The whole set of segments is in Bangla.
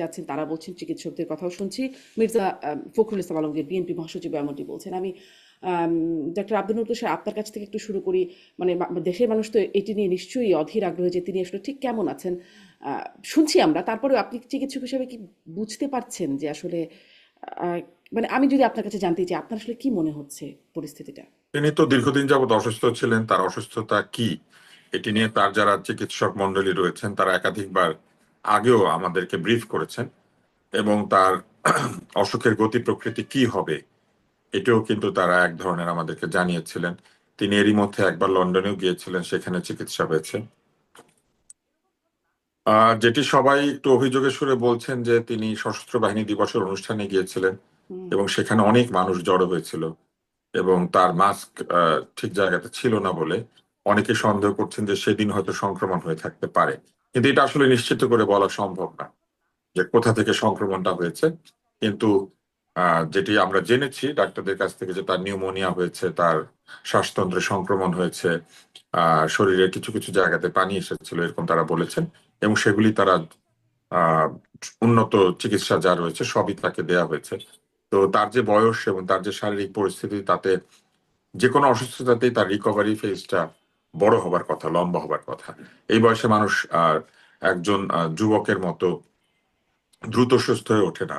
যাচ্ছেন তারা বলছেন, চিকিৎসকদের কথাও শুনছি। মির্জা ফখরুল ইসলাম আলমগীর বিএনপি মহাসচিব এমনটি বলছেন। আমি ডক্টর আব্দুল নূর তুষার আপনার কাছ থেকে একটু শুরু করি। মানে দেশের মানুষ তো এটি নিয়ে নিশ্চয়ই অধীর আগ্রহী যে তিনি আসলে ঠিক কেমন আছেন। শুনছি আমরা, তারপরেও আপনি চিকিৎসক হিসেবে কি বুঝতে পারছেন যে আসলে আহ, মানে আমি যদি আপনার কাছে জানতে চাই আপনার আসলে কি মনে হচ্ছে পরিস্থিতিটা? তিনি তো দীর্ঘদিন যাবৎ অসুস্থ ছিলেন, তার অসুস্থতা কি এটি নিয়ে তার যারা চিকিৎসক মন্ডলী রয়েছেন তারা একাধিকবার আগেও আমাদেরকে ব্রিফ করেছেন, এবং তার অসুখের গতি প্রকৃতি কি হবে এটাও কিন্তু তারা এক ধরনের আমাদেরকে জানিয়েছিলেন। তিনি এরই মধ্যে একবার লন্ডনেও গিয়েছিলেন, সেখানে চিকিৎসা হয়েছে। যেটি সবাই একটু অভিযোগের সুরে বলছেন যে তিনি সশস্ত্র বাহিনী দিবসের অনুষ্ঠানে গিয়েছিলেন হুম। এবং সেখানে অনেক মানুষ জড়ো হয়েছিল এবং তার মাস্ক ঠিক জায়গাতে ছিল না বলে অনেকে সন্দেহ করছেন যে সেদিন হয়তো সংক্রমণ হয়ে থাকতে পারে। কিন্তু এটা আসলে নিশ্চিত করে বলা সম্ভব না যে কোথা থেকে সংক্রমণটা হয়েছে। কিন্তু যেটি আমরা জেনেছি ডাক্তারদের কাছ থেকে যে তার নিউমোনিয়া হয়েছে, তার শ্বাসতন্ত্রে সংক্রমণ হয়েছে, শরীরের কিছু কিছু জায়গাতে পানি এসেছিল এরকম তারা বলেছেন, এবং সেগুলি তারা আহ উন্নত চিকিৎসা যা রয়েছে সবই তাকে দেয়া হয়েছে। তো তার যে বয়স এবং তার যে শারীরিক পরিস্থিতি, তাতে যে কোনো অসুস্থতাতেই তার রিকভারি ফেজটা বড় হবার কথা, লম্বা হবার কথা। এই বয়সে মানুষ একজন যুবকের মতো দ্রুত সুস্থ হয়ে ওঠে না,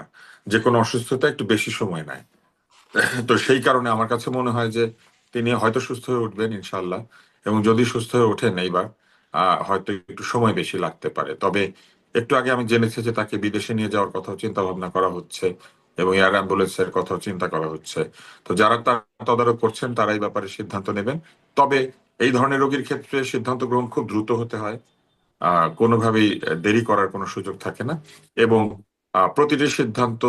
যে কোনো অসুস্থতা একটু বেশি সময় নেয়। তো সেই কারণে আমার কাছে মনে হয় যে তিনি হয়তো সুস্থ হয়ে উঠবেন ইনশাল্লাহ, এবং যদি সুস্থ হয়ে ওঠেন এইবার হয়তো একটু সময় বেশি লাগতে পারে। তবে একটু আগে আমি জেনেছি যে তাকে বিদেশে নিয়ে যাওয়ার কথাও চিন্তা ভাবনা করা হচ্ছে এবং এয়ার অ্যাম্বুলেন্সের কথাও চিন্তা করা হচ্ছে। তো যারা তার তদারক করছেন তারা এই ব্যাপারে সিদ্ধান্ত নেবেন। তবে এই ধরনের রোগীর ক্ষেত্রে সিদ্ধান্ত গ্রহণ খুব দ্রুত হতে হয়, কোনোভাবেই দেরি করার কোনো সুযোগ থাকে না, এবং প্রতিটি সিদ্ধান্ত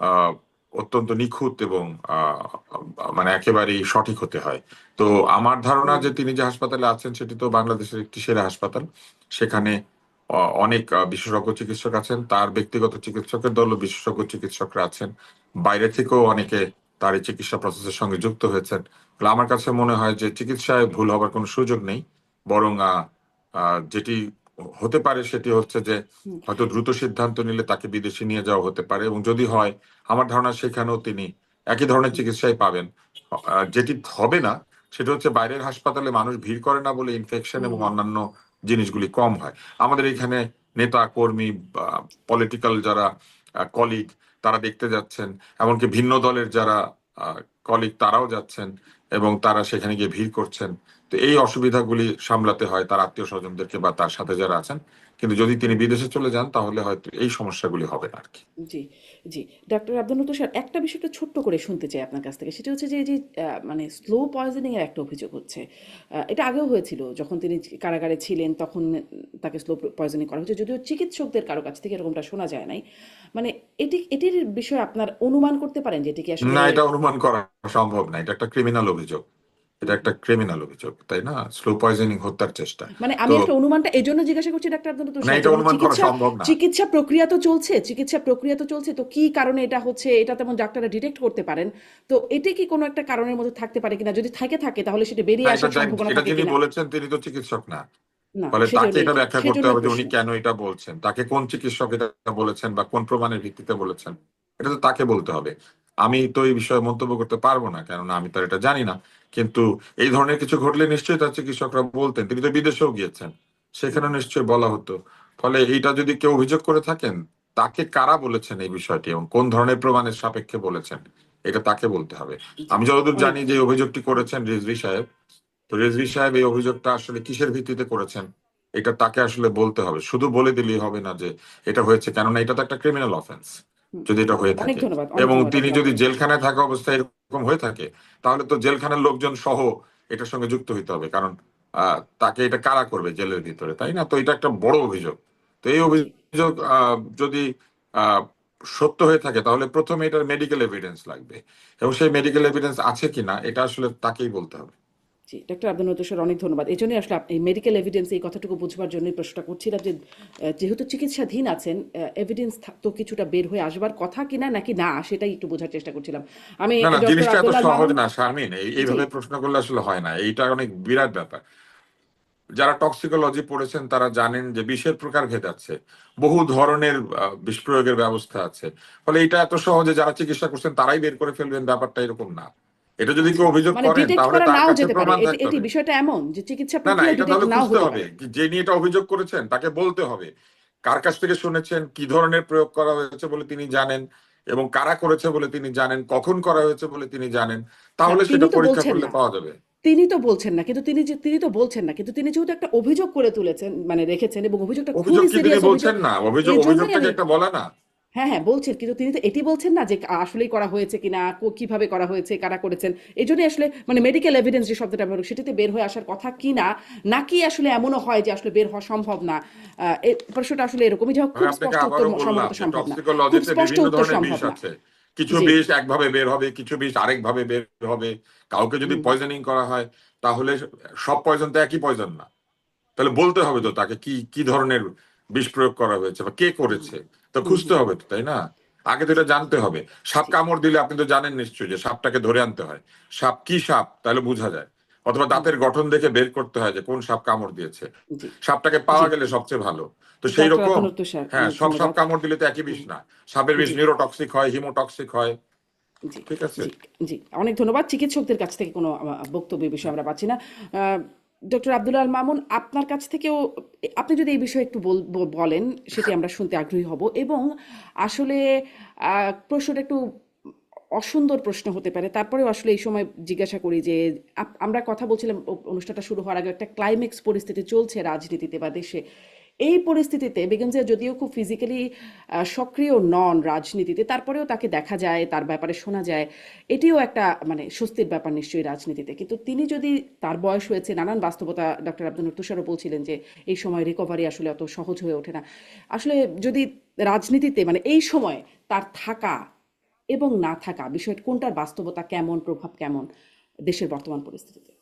আহ, অত্যন্ত নিখুঁত এবং আহ, মানে একেবারেই সঠিক হতে হয়। তো আমার ধারণা হুম। যে তিনি যে হাসপাতালে আছেন সেটি তো বাংলাদেশের একটি সেরা হাসপাতাল। সেখানে অনেক বিশেষজ্ঞ চিকিৎসক আছেন, তার ব্যক্তিগত চিকিৎসকের দলও বিশেষজ্ঞ চিকিৎসকরা আছেন, বাইরে থেকেও অনেকে তার এই চিকিৎসা প্রসেসের সঙ্গে যুক্ত হয়েছেন। তাহলে আমার কাছে মনে হয় যে চিকিৎসায় ভুল হবার কোনো সুযোগ নেই। বরং যেটি হতে পারে সেটি হচ্ছে যে হুম। হয়তো দ্রুত সিদ্ধান্ত নিলে তাকে বিদেশে নিয়ে যাওয়া হতে পারে, এবং যদি হয় আমার ধারণা সেখানেও তিনি একই ধরনের চিকিৎসাই পাবেন। যেটি হবে না সেটা হচ্ছে বাইরের হাসপাতালে মানুষ ভিড় করে না বলে ইনফেকশন এবং হুম। অন্যান্য জিনিসগুলি কম হয়। আমাদের এখানে নেতা কর্মী, পলিটিক্যাল যারা কলিগ তারা দেখতে যাচ্ছেন, এমনকি ভিন্ন দলের যারা কলিগ তারাও যাচ্ছেন এবং তারা সেখানে গিয়ে ভিড় করছেন। তো এই অসুবিধাগুলি সামলাতে হয় তার আত্মীয় স্বজনদেরকে বা তার সাথে যারা আছেন। কিন্তু যদি তিনি বিদেশে চলে যান তাহলে হয়তো এই সমস্যাগুলি হবে না আর কি। জি, জি। ডক্টর আব্দুল নূর তুষার, একটা বিষয় একটু ছোট্ট করে শুনতে চাই আপনার কাছ থেকে। সেটা হচ্ছে যে এই যে মানে স্লো পয়জনিং এর একটা অভিযোগ হচ্ছে। এটা আগেও হয়েছিল যখন তিনি কারাগারে ছিলেন তখন তাকে স্লো পয়জনিং করা হয়েছে। যদিও চিকিৎসকদের কারো কাছ থেকে এরকমটা শোনা যায় নাই। মানে এটির বিষয়ে আপনার অনুমান করতে পারেন যে এটি কি আসলে না, এটা অনুমান করা সম্ভব না, এটা একটা ক্রিমিনাল অভিযোগ। এটা একটা ক্রিমিনাল অভিযোগ, তাই না? স্লো পয়জনিং, হত্যার চেষ্টা। মানে তো আমি আসলে অনুমানটা এজন্য জিজ্ঞাসা করছি ডাক্তার আব্দুল না, তুষার যে এটা মানে অনুমান করা চিকিৎসা সম্ভব না। চিকিৎসা প্রক্রিয়া তো চলছে, চিকিৎসা প্রক্রিয়া তো চলছে। তো কি কারণে এটা হচ্ছে এটা তেমন ডাক্তাররা ডিটেক্ট করতে পারেন। তো এটি কি কোনো একটা কারণের মধ্যে থাকতে পারে কিনা? যদি থাকে তাহলে সেটা না, বেরিয়ে এটা আসার সম্ভাবনা এটা থাকে যিনি কিনা? বলেছেন তিনি তো চিকিৎসক না। না, ফলে তাকে সেজন্যই এটা ব্যাখ্যা করতে সেজন্যই হবে যে উনি প্রশ্ন। কেন এটা বলছেন, তাকে কোন চিকিৎসক এটা বলেছেন বা কোন প্রমাণের ভিত্তিতে বলেছেন, এটা তো তাকে বলতে হবে। আমি তো এই বিষয়ে মন্তব্য করতে পারবো না, কেননা আমি তো এটা জানি না। কিন্তু এই ধরনের কিছু ঘটলে নিশ্চয়ই তার চিকিৎসকরা বলতেন। তিনি তো বিদেশেও গিয়েছেন, সেখানে নিশ্চয়ই বলা হতো। ফলে এইটা যদি কেউ অভিযোগ করে থাকেন, তাকে কারা বলেছেন এই বিষয়টি এবং কোন ধরনের প্রমাণের সাপেক্ষে বলেছেন, এটা তাকে বলতে হবে। জি, আমি যতদূর অনেক জানি যে এই ধন্যবাদ। অভিযোগটি করেছেন রিজভী সাহেব। তো রেজভী সাহেব এই অভিযোগটা আসলে কিসের ভিত্তিতে করেছেন এটা তাকে আসলে বলতে হবে, শুধু বলে দিলেই হবে না যে এটা হয়েছে, কেননা এটা তো একটা ক্রিমিনাল অফেন্স যদি এটা হয়ে অনেক থাকে। ধন্যবাদ, এবং তিনি ডক্টর যদি আব্দুল। জেলখানায় থাকা অবস্থায় এরকম হয়ে থাকে তাহলে তো জেলখানার লোকজন সহ এটার সঙ্গে যুক্ত হইতে হবে, কারণ তাকে এটা কারা করবে জেলের ভিতরে, তাই না? তো এটা একটা বড় অভিযোগ। তো এই জি, অভিযোগ যদি আহ সত্য হয়ে থাকে তাহলে প্রথমে এটার মেডিকেল এভিডেন্স লাগবে, এবং সেই মেডিকেল এভিডেন্স আছে কিনা এটা আসলে তাকেই বলতে হবে। জি, ডক্টর আব্দুল নূর তুষার, অনেক ধন্যবাদ। এজন্যই আসলে এই মেডিকেল এভিডেন্স এই কথাটুকু বুঝবার জন্যই প্রশ্নটা করছিলাম যে যেহেতু চিকিৎসাধীন আছেন, এভিডেন্স তো কিছুটা বের হয়ে আসবার কথা কিনা নাকি না সেটাই একটু বোঝার চেষ্টা করছিলাম। আমি না, না, ডক্টর জিনিসটা এত আব্দুল আল সহজ মামুন। না শারমিন, জি, এইভাবে প্রশ্ন করলে আসলে হয় না, এইটা অনেক বিরাট ব্যাপার। যারা টক্সিকোলজি পড়েছেন তারা জানেন যে বিষের প্রকারভেদ আছে, বহু ধরনের বিষ প্রয়োগের ব্যবস্থা আছে। ফলে এটা এত সহজে যারা চিকিৎসা করছেন তারাই বের করে ফেলবেন, ব্যাপারটা এরকম না। এটা যদি আচ্ছা, কেউ অভিযোগ মানে করেন ডিটেক্ট তাহলে করা তার নাও কাছে যেতে পারে, প্রমাণ এটি থাকতে এটি হবে। বিষয়টা এমন যে চিকিৎসা না না, প্রক্রিয়া এটা ডিটেক্ট তাহলে নাও খুঁজতে হতে হবে পারে। যে নিয়ে এটা অভিযোগ করেছেন তাকে বলতে হবে কার কাছ থেকে শুনেছেন, কি ধরনের প্রয়োগ করা হয়েছে বলে তিনি জানেন, এবং কারা করেছে বলে তিনি জানেন, কখন করা হয়েছে বলে তিনি জানেন। না, তাহলে তিনি সেটা তো পরীক্ষা বলছেন করলে না, পাওয়া যাবে। তিনি তো বলছেন না, কিন্তু তিনি যেহেতু একটা অভিযোগ করে তুলেছেন, মানে রেখেছেন, এবং অভিযোগটা অভিযোগ খুবই কি তিনি সিরিয়াস অভিযোগ। বলছেন না? অভিযোগ এই জন্যই অভিযোগটাকে আমি, একটা বলে না। হ্যাঁ হ্যাঁ বলছেন, কিন্তু তিনি তো এটি বলছেন না যে আসলেই করা হয়েছে কিনা, কিভাবে করা হয়েছে, কারা করেছেন। এই জন্যই আসলে মানে মেডিকেল এভিডেন্স যে শব্দটা ব্যবহার, সেটিতে বের হয়ে আসার কথা কিনা, নাকি আসলে এমনও হয় যে আসলে বের হওয়া সম্ভব না। এই প্রশ্নটা আসলে এরকমই, যে আমি খুব আপনাকে স্পষ্ট উত্তর আবারও বললাম সম্ভবত যে সম্ভব না, খুব টক্সিকোলজিতে স্পষ্ট বিভিন্ন উত্তর ধরনের বিষ সম্ভব না। আছে। কিছু জি। বিষ একভাবে বের হবে, কিছু বিষ আরেকভাবে বের হবে। কাউকে যদি হুম পয়জনিং করা হয় তাহলে সব পয়জন তো একই পয়জন না। তাহলে বলতে হবে তো তাকে কি কি ধরনের বিষ প্রয়োগ করা হয়েছে বা কে হুম করেছে। তো হুম খুঁজতে হুম হবে তো, তাই না? আগে তো জি এটা জানতে হবে। সাপ জি কামড় দিলে আপনি তো জানেন নিশ্চয়ই যে সাপটাকে ধরে আনতে হয়। সাপ কি সাপ তাহলে বোঝা যায়, অথবা হুম দাঁতের গঠন দেখে বের করতে হয় যে কোন সাপ কামড় দিয়েছে। জি সাপটাকে জি। পাওয়া গেলে সবচেয়ে ভালো। তো সেই ডক্টর রকম, আব্দুল তুষার, হ্যাঁ, অনেক সব সাপ ধন্যবাদ। কামড় দিলে তো একই বিষ হুম না। সাপের বিষ জি নিউরোটক্সিক হয়, হিমোটক্সিক হয়। জি ঠিক আছে। জি জি। অনেক ধন্যবাদ। চিকিৎসকদের কাছ থেকে কোনো বক্তব্য এই বিষয়ে আমরা পাচ্ছি না। ডক্টর আব্দুল আল মামুন, আপনার কাছ থেকেও আপনি যদি এই বিষয়ে একটু বলেন, সেটি আমরা শুনতে আগ্রহী হব। এবং আসলে প্রশ্নটা একটু অসুন্দর প্রশ্ন হতে পারে, তারপরেও আসলে এই সময় জিজ্ঞাসা করি যে আমরা কথা বলছিলাম অনুষ্ঠানটা শুরু হওয়ার আগে, একটা ক্লাইম্যাক্স পরিস্থিতি চলছে রাজনীতিতে বা দেশে। এই পরিস্থিতিতে বেগম জিয়া যদিও খুব ফিজিক্যালি সক্রিয় নন রাজনীতিতে, তারপরেও তাকে দেখা যায়, তার ব্যাপারে শোনা যায়। এটিও একটা মানে স্বস্তির ব্যাপার নিশ্চয়ই রাজনীতিতে। কিন্তু তিনি যদি, তার বয়স হয়েছে, নানান বাস্তবতা, ডক্টর আব্দুল তুষারও বলছিলেন যে এই সময় রিকভারি আসলে অত সহজ হয়ে ওঠে না। আসলে যদি রাজনীতিতে মানে এই সময় তার থাকা এবং না থাকা বিষয়টা কোনটার বাস্তবতা কেমন, প্রভাব কেমন দেশের বর্তমান পরিস্থিতিতে?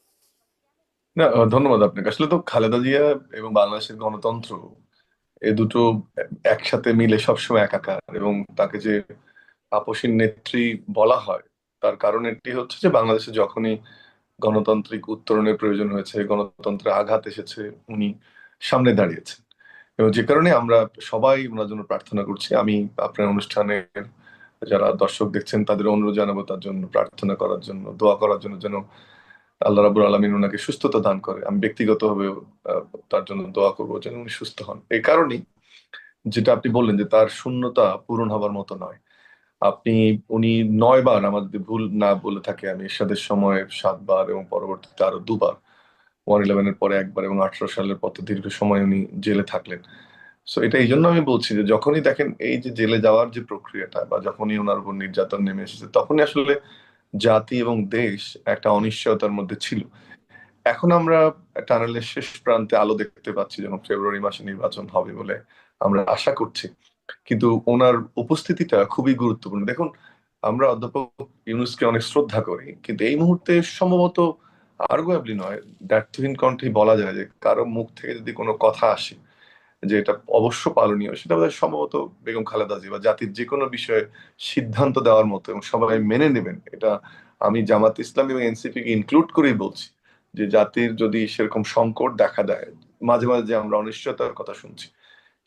না, ধন্যবাদ আপনাকে। আসলে তো খালেদা জিয়া এবং বাংলাদেশের গণতন্ত্র এ দুটো একসাথে মিলে সবসময় একাকার, এবং তাকে যে আপসীন নেত্রী বলা হয় তার কারণ একটি হচ্ছে যে বাংলাদেশে যখনই গণতান্ত্রিক উত্তরণের প্রয়োজন হয়েছে, গণতন্ত্রে আঘাত এসেছে, উনি সামনে দাঁড়িয়েছেন। এবং যে কারণে আমরা সবাই ওনার জন্য প্রার্থনা করছি। আমি আপনার অনুষ্ঠানের যারা দর্শক দেখছেন তাদের অনুরোধ জানাবো তার জন্য প্রার্থনা করার জন্য, দোয়া করার জন্য, যেন আল্লাহ রাব্বুল আলামিন ওনাকে সুস্থতা দান করে। আমি ব্যক্তিগতভাবে আহ, তার জন্য দোয়া করবো যেন উনি সুস্থ হন। এই কারণেই যেটা আপনি বললেন যে তার শূন্যতা পূরণ হবার মতো নয়। আপনি, উনি 9 বার, আমার যদি ভুল না বলে থাকে, আমি এরশাদের সময় 7 বার এবং পরবর্তীতে আরো 2 বার, 111-এর পরে একবার এবং 18 সালের পর তো দীর্ঘ সময় উনি জেলে থাকলেন। সো এটা এই জন্য আমি বলছি যে যখনই দেখেন এই যে জেলে যাওয়ার যে প্রক্রিয়াটা, বা যখনই ওনার উপর নির্যাতন নেমে এসেছে, তখনই আসলে জাতি এবং দেশ একটা অনিশ্চয়তার মধ্যে ছিল। এখন আমরা টানেলের শেষ প্রান্তে আলো দেখতে পাচ্ছি, যেমন ফেব্রুয়ারি মাসে নির্বাচন হবে বলে আমরা আশা করছি। কিন্তু ওনার উপস্থিতিটা খুবই গুরুত্বপূর্ণ। দেখুন, আমরা অধ্যাপক ইউনূসকে অনেক শ্রদ্ধা করি, কিন্তু এই মুহূর্তে সম্ভবত আর্গুয়েবলি নয়, দ্ব্যর্থহীন কণ্ঠেই বলা যায় যে কারো মুখ থেকে যদি কোনো কথা আসে যে এটা অবশ্য পালনীয়, সেটা বোধহয় সম্ভবত বেগম খালেদা জিয়া, বা জাতির যে কোনো বিষয়ে সিদ্ধান্ত দেওয়ার মতো এবং সবাই মেনে নেবেন, এটা আমি জামাত ইসলাম এবং এনসিপি কে ইনক্লুড করেই বলছি। যে জাতির যদি সেরকম সংকট দেখা দেয়, মাঝে মাঝে যে আমরা অনিশ্চয়তার কথা শুনছি,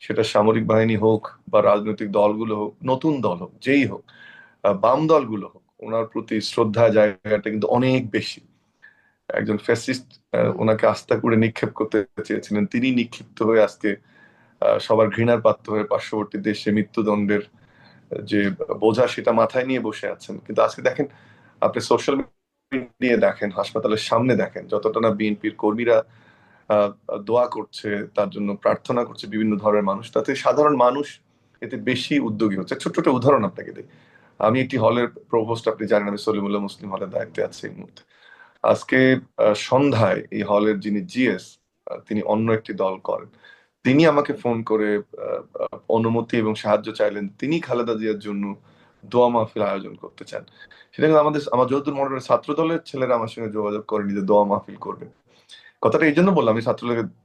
সেটা সামরিক বাহিনী হোক বা রাজনৈতিক দলগুলো হোক, নতুন দল হোক, যেই হোক, বাম দলগুলো হোক, ওনার প্রতি শ্রদ্ধা জায়গাটা কিন্তু অনেক বেশি। একজন ফ্যাসিস্ট হুম ওনাকে আস্থা করে নিক্ষেপ করতে চেয়েছিলেন, তিনি নিক্ষিপ্ত হয়ে আজকে সবার ঘৃণার পাত্র হয়ে পার্শ্ববর্তী দেশে মৃত্যুদণ্ডের যে বোঝা সেটা মাথায় নিয়ে বসে আছেন। কিন্তু আজকে দেখেন, আপনি সোশ্যাল মিডিয়া দেখেন, হাসপাতালের সামনে দেখেন, যতটা না বিএনপির কর্মীরা আহ, দোয়া করছে, তার জন্য প্রার্থনা করছে বিভিন্ন ধরনের মানুষ, তাতে সাধারণ মানুষ এতে বেশি উদ্যোগী হচ্ছে। ছোট্ট ছোট উদাহরণ আপনাকে দিই। আমি একটি হলের প্রভোস্ট, আপনি জানেন আমি সলিমুল্লাহ মুসলিম হলের দায়িত্বে আছি এই মুহূর্তে। আজকে সন্ধ্যায় এই হলের যিনি জিএস, তিনি অন্য একটি দল করেন, তিনি আমাকে ফোন করে অনুমতি এবং সাহায্য চাইলেন। তিনি খালেদা জিয়ার জন্য দোয়া মাহফিল আয়োজন করতে চান। সেটা কিন্তু আমার যতদূর মনে হয় ছাত্র দলের ছেলেরা আমার সঙ্গে যোগাযোগ করেনি যে দোয়া মাহফিল করবে। কথাটা এই জন্য বললাম, আমি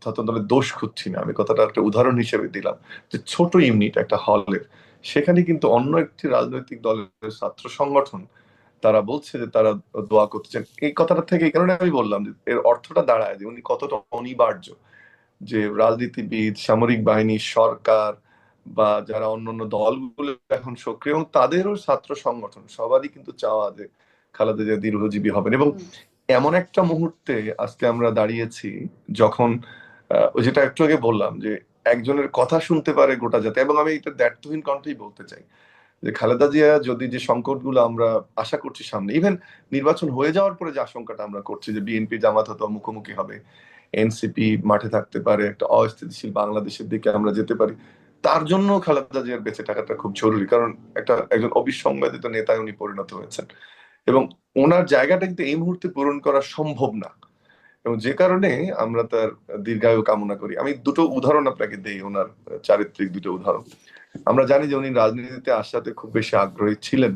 ছাত্র দলের দোষ খুঁজছি না, আমি কথাটা একটা উদাহরণ হিসেবে দিলাম যে ছোট ইউনিট একটা হলের, সেখানে কিন্তু অন্য একটি রাজনৈতিক দলের ছাত্র সংগঠন তারা বলছে যে তারা দোয়া করছেন। এই কথাটা থেকে এই কারণে আমি বললাম যে এর অর্থটা দাঁড়ায় যে উনি কতটা অনিবার্য, যে রাজনীতিবিদ, সামরিক বাহিনী, সরকার বা যারা অন্যান্য দলগুলো এখন সক্রিয় এবং তাদেরও ছাত্র সংগঠন সবারই কিন্তু চাওয়া যে খালেদা জিয়া দীর্ঘজীবী হবেন। এবং এমন একটা মুহূর্তে আজকে আমরা দাঁড়িয়েছি যখন ওই যেটা একটু আগে বললাম যে একজনের কথা শুনতে পারে গোটা জাতি, এবং আমি এটা দ্ব্যর্থহীন কণ্ঠেই বলতে চাই যে খালেদা জিয়া যদি যে সংকটগুলো আমরা আশা করছি সামনে, ইভেন নির্বাচন হয়ে যাওয়ার পরে যে আশঙ্কাটা আমরা করছি যে বিএনপি জামাত হয়তো মুখোমুখি হবে, এনসিপি মাঠে থাকতে পারে, একটা অস্থিতিশীল বাংলাদেশের দিকে আমরা যেতে পারি, তার জন্য খালেদা জিয়ার বেঁচে থাকাটা খুব জরুরি। কারণ একজন অবিসংবাদিত নেতায় উনি পরিণত হয়েছেন এবং ওনার জায়গাটা কিন্তু এই মুহূর্তে পূরণ করা সম্ভব না, এবং যে কারণে আমরা তার দীর্ঘায়ু কামনা করি। আমি দুটো উদাহরণ আপনাকে দেই, ওনার চারিত্রিক দুটো উদাহরণ। আমরা জানি যে উনি রাজনীতিতে আসাতে খুব বেশি আগ্রহী ছিলেন,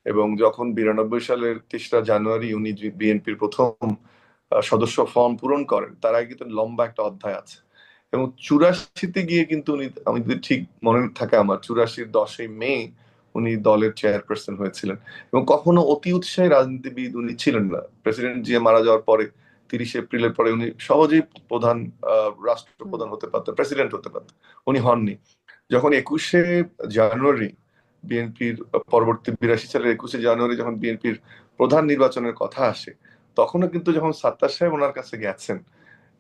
এবং যখন 92 সালের 3রা জানুয়ারি উনি বিএনপির প্রথম সদস্য ফর্ম পূরণ করেন, তার আগে কিন্তু লম্বা একটা অধ্যায় আছে। এবং 84-তে গিয়ে কিন্তু উনি, আমি যদি ঠিক মনে থাকে আমার, 84-র 10ই মে উনি দলের চেয়ারপারসন হয়েছিলেন। এবং কখনো অতি উৎসাহী রাজনীতিবিদ উনি ছিলেন না। প্রেসিডেন্ট জিয়া মারা যাওয়ার পরে 30 এপ্রিলের পরে উনি সহজেই প্রধান রাষ্ট্রপ্রধান হতে পারতেন, প্রেসিডেন্ট হতে পারতেন, উনি হননি। যখন 21শে জানুয়ারি বিএনপির পরবর্তী 82 সালের 21শে জানুয়ারি যখন বিএনপির প্রধান নির্বাচনের কথা আসে, তখনও কিন্তু যখন সাত্তার সাহেব ওনার কাছে গেছেন,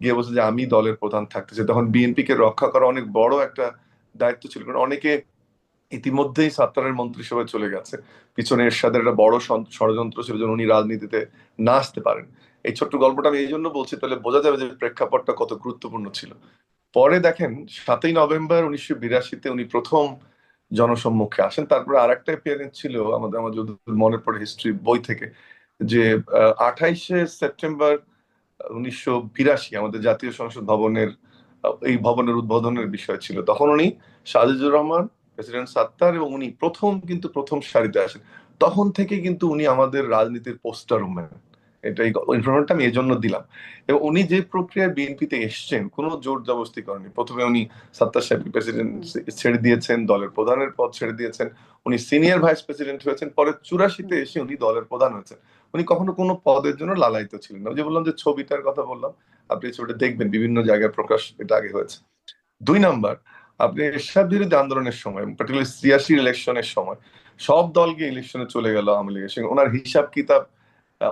গিয়ে বলছে যে আমি দলের প্রধান থাকতে চাই, তখন বিএনপি কে রক্ষা করা অনেক বড় একটা দায়িত্ব ছিল। কারণ অনেকে ইতিমধ্যেই সাত্তারের মন্ত্রিসভায় চলে গেছে, পিছনে এরশাদের একটা বড় ষড়যন্ত্র ছিল যেন উনি রাজনীতিতে না আসতে পারেন। এই ছোট্ট গল্পটা আমি এই জন্য বলছি, তাহলে বোঝা যাবে যে প্রেক্ষাপটটা কত গুরুত্বপূর্ণ ছিল। পরে দেখেন 7ই নভেম্বর 1982-তে উনি প্রথম জনসম্মুখে আসেন। তারপরে আরেকটা অ্যাপিয়ারেন্স ছিল আমার যদি মনে পড়ে হিস্ট্রি বই থেকে, যে 28শে সেপ্টেম্বর 1982 আমাদের জাতীয় সংসদ ভবনের এই ভবনের উদ্বোধনের বিষয় ছিল। তখন উনি সাজিদুর রহমান, প্রেসিডেন্ট সাত্তার এবং উনি প্রথম সারিতে আসেন। তখন থেকে কিন্তু উনি আমাদের রাজনীতির পোস্টার উম্যান। এটা এই ইনফরমেশনটা আমি এজন্য দিলাম। এবং উনি যে প্রক্রিয়ায় বিএনপিতে এসছেন, কোনো জোর জবরদস্তি করেনি। প্রথমে উনি সাত্তার সাহেব প্রেসিডেন্ট ছেড়ে দিয়েছেন, দলের প্রধানের পদ ছেড়ে দিয়েছেন, উনি সিনিয়র ভাইস প্রেসিডেন্ট হয়েছেন, পরে 84-তে এসে উনি দলের প্রধান হয়েছেন। উনি কখনো কোনো পদের জন্য লালায়িত ছিলেন না। ওই যে বললাম যে ছবিটার কথা বললাম, আপনি ছবিটা দেখবেন, বিভিন্ন জায়গায় প্রকাশ এটা আগে হয়েছে। 2 নাম্বার, আপনি এরশাদ বিরোধী আন্দোলনের সময়, পার্টিকুলার 86 ইলেকশনের সময় সব দলকে ইলেকশনে চলে গেল আওয়ামী লীগের সঙ্গে। ওনার হিসাব কিতাব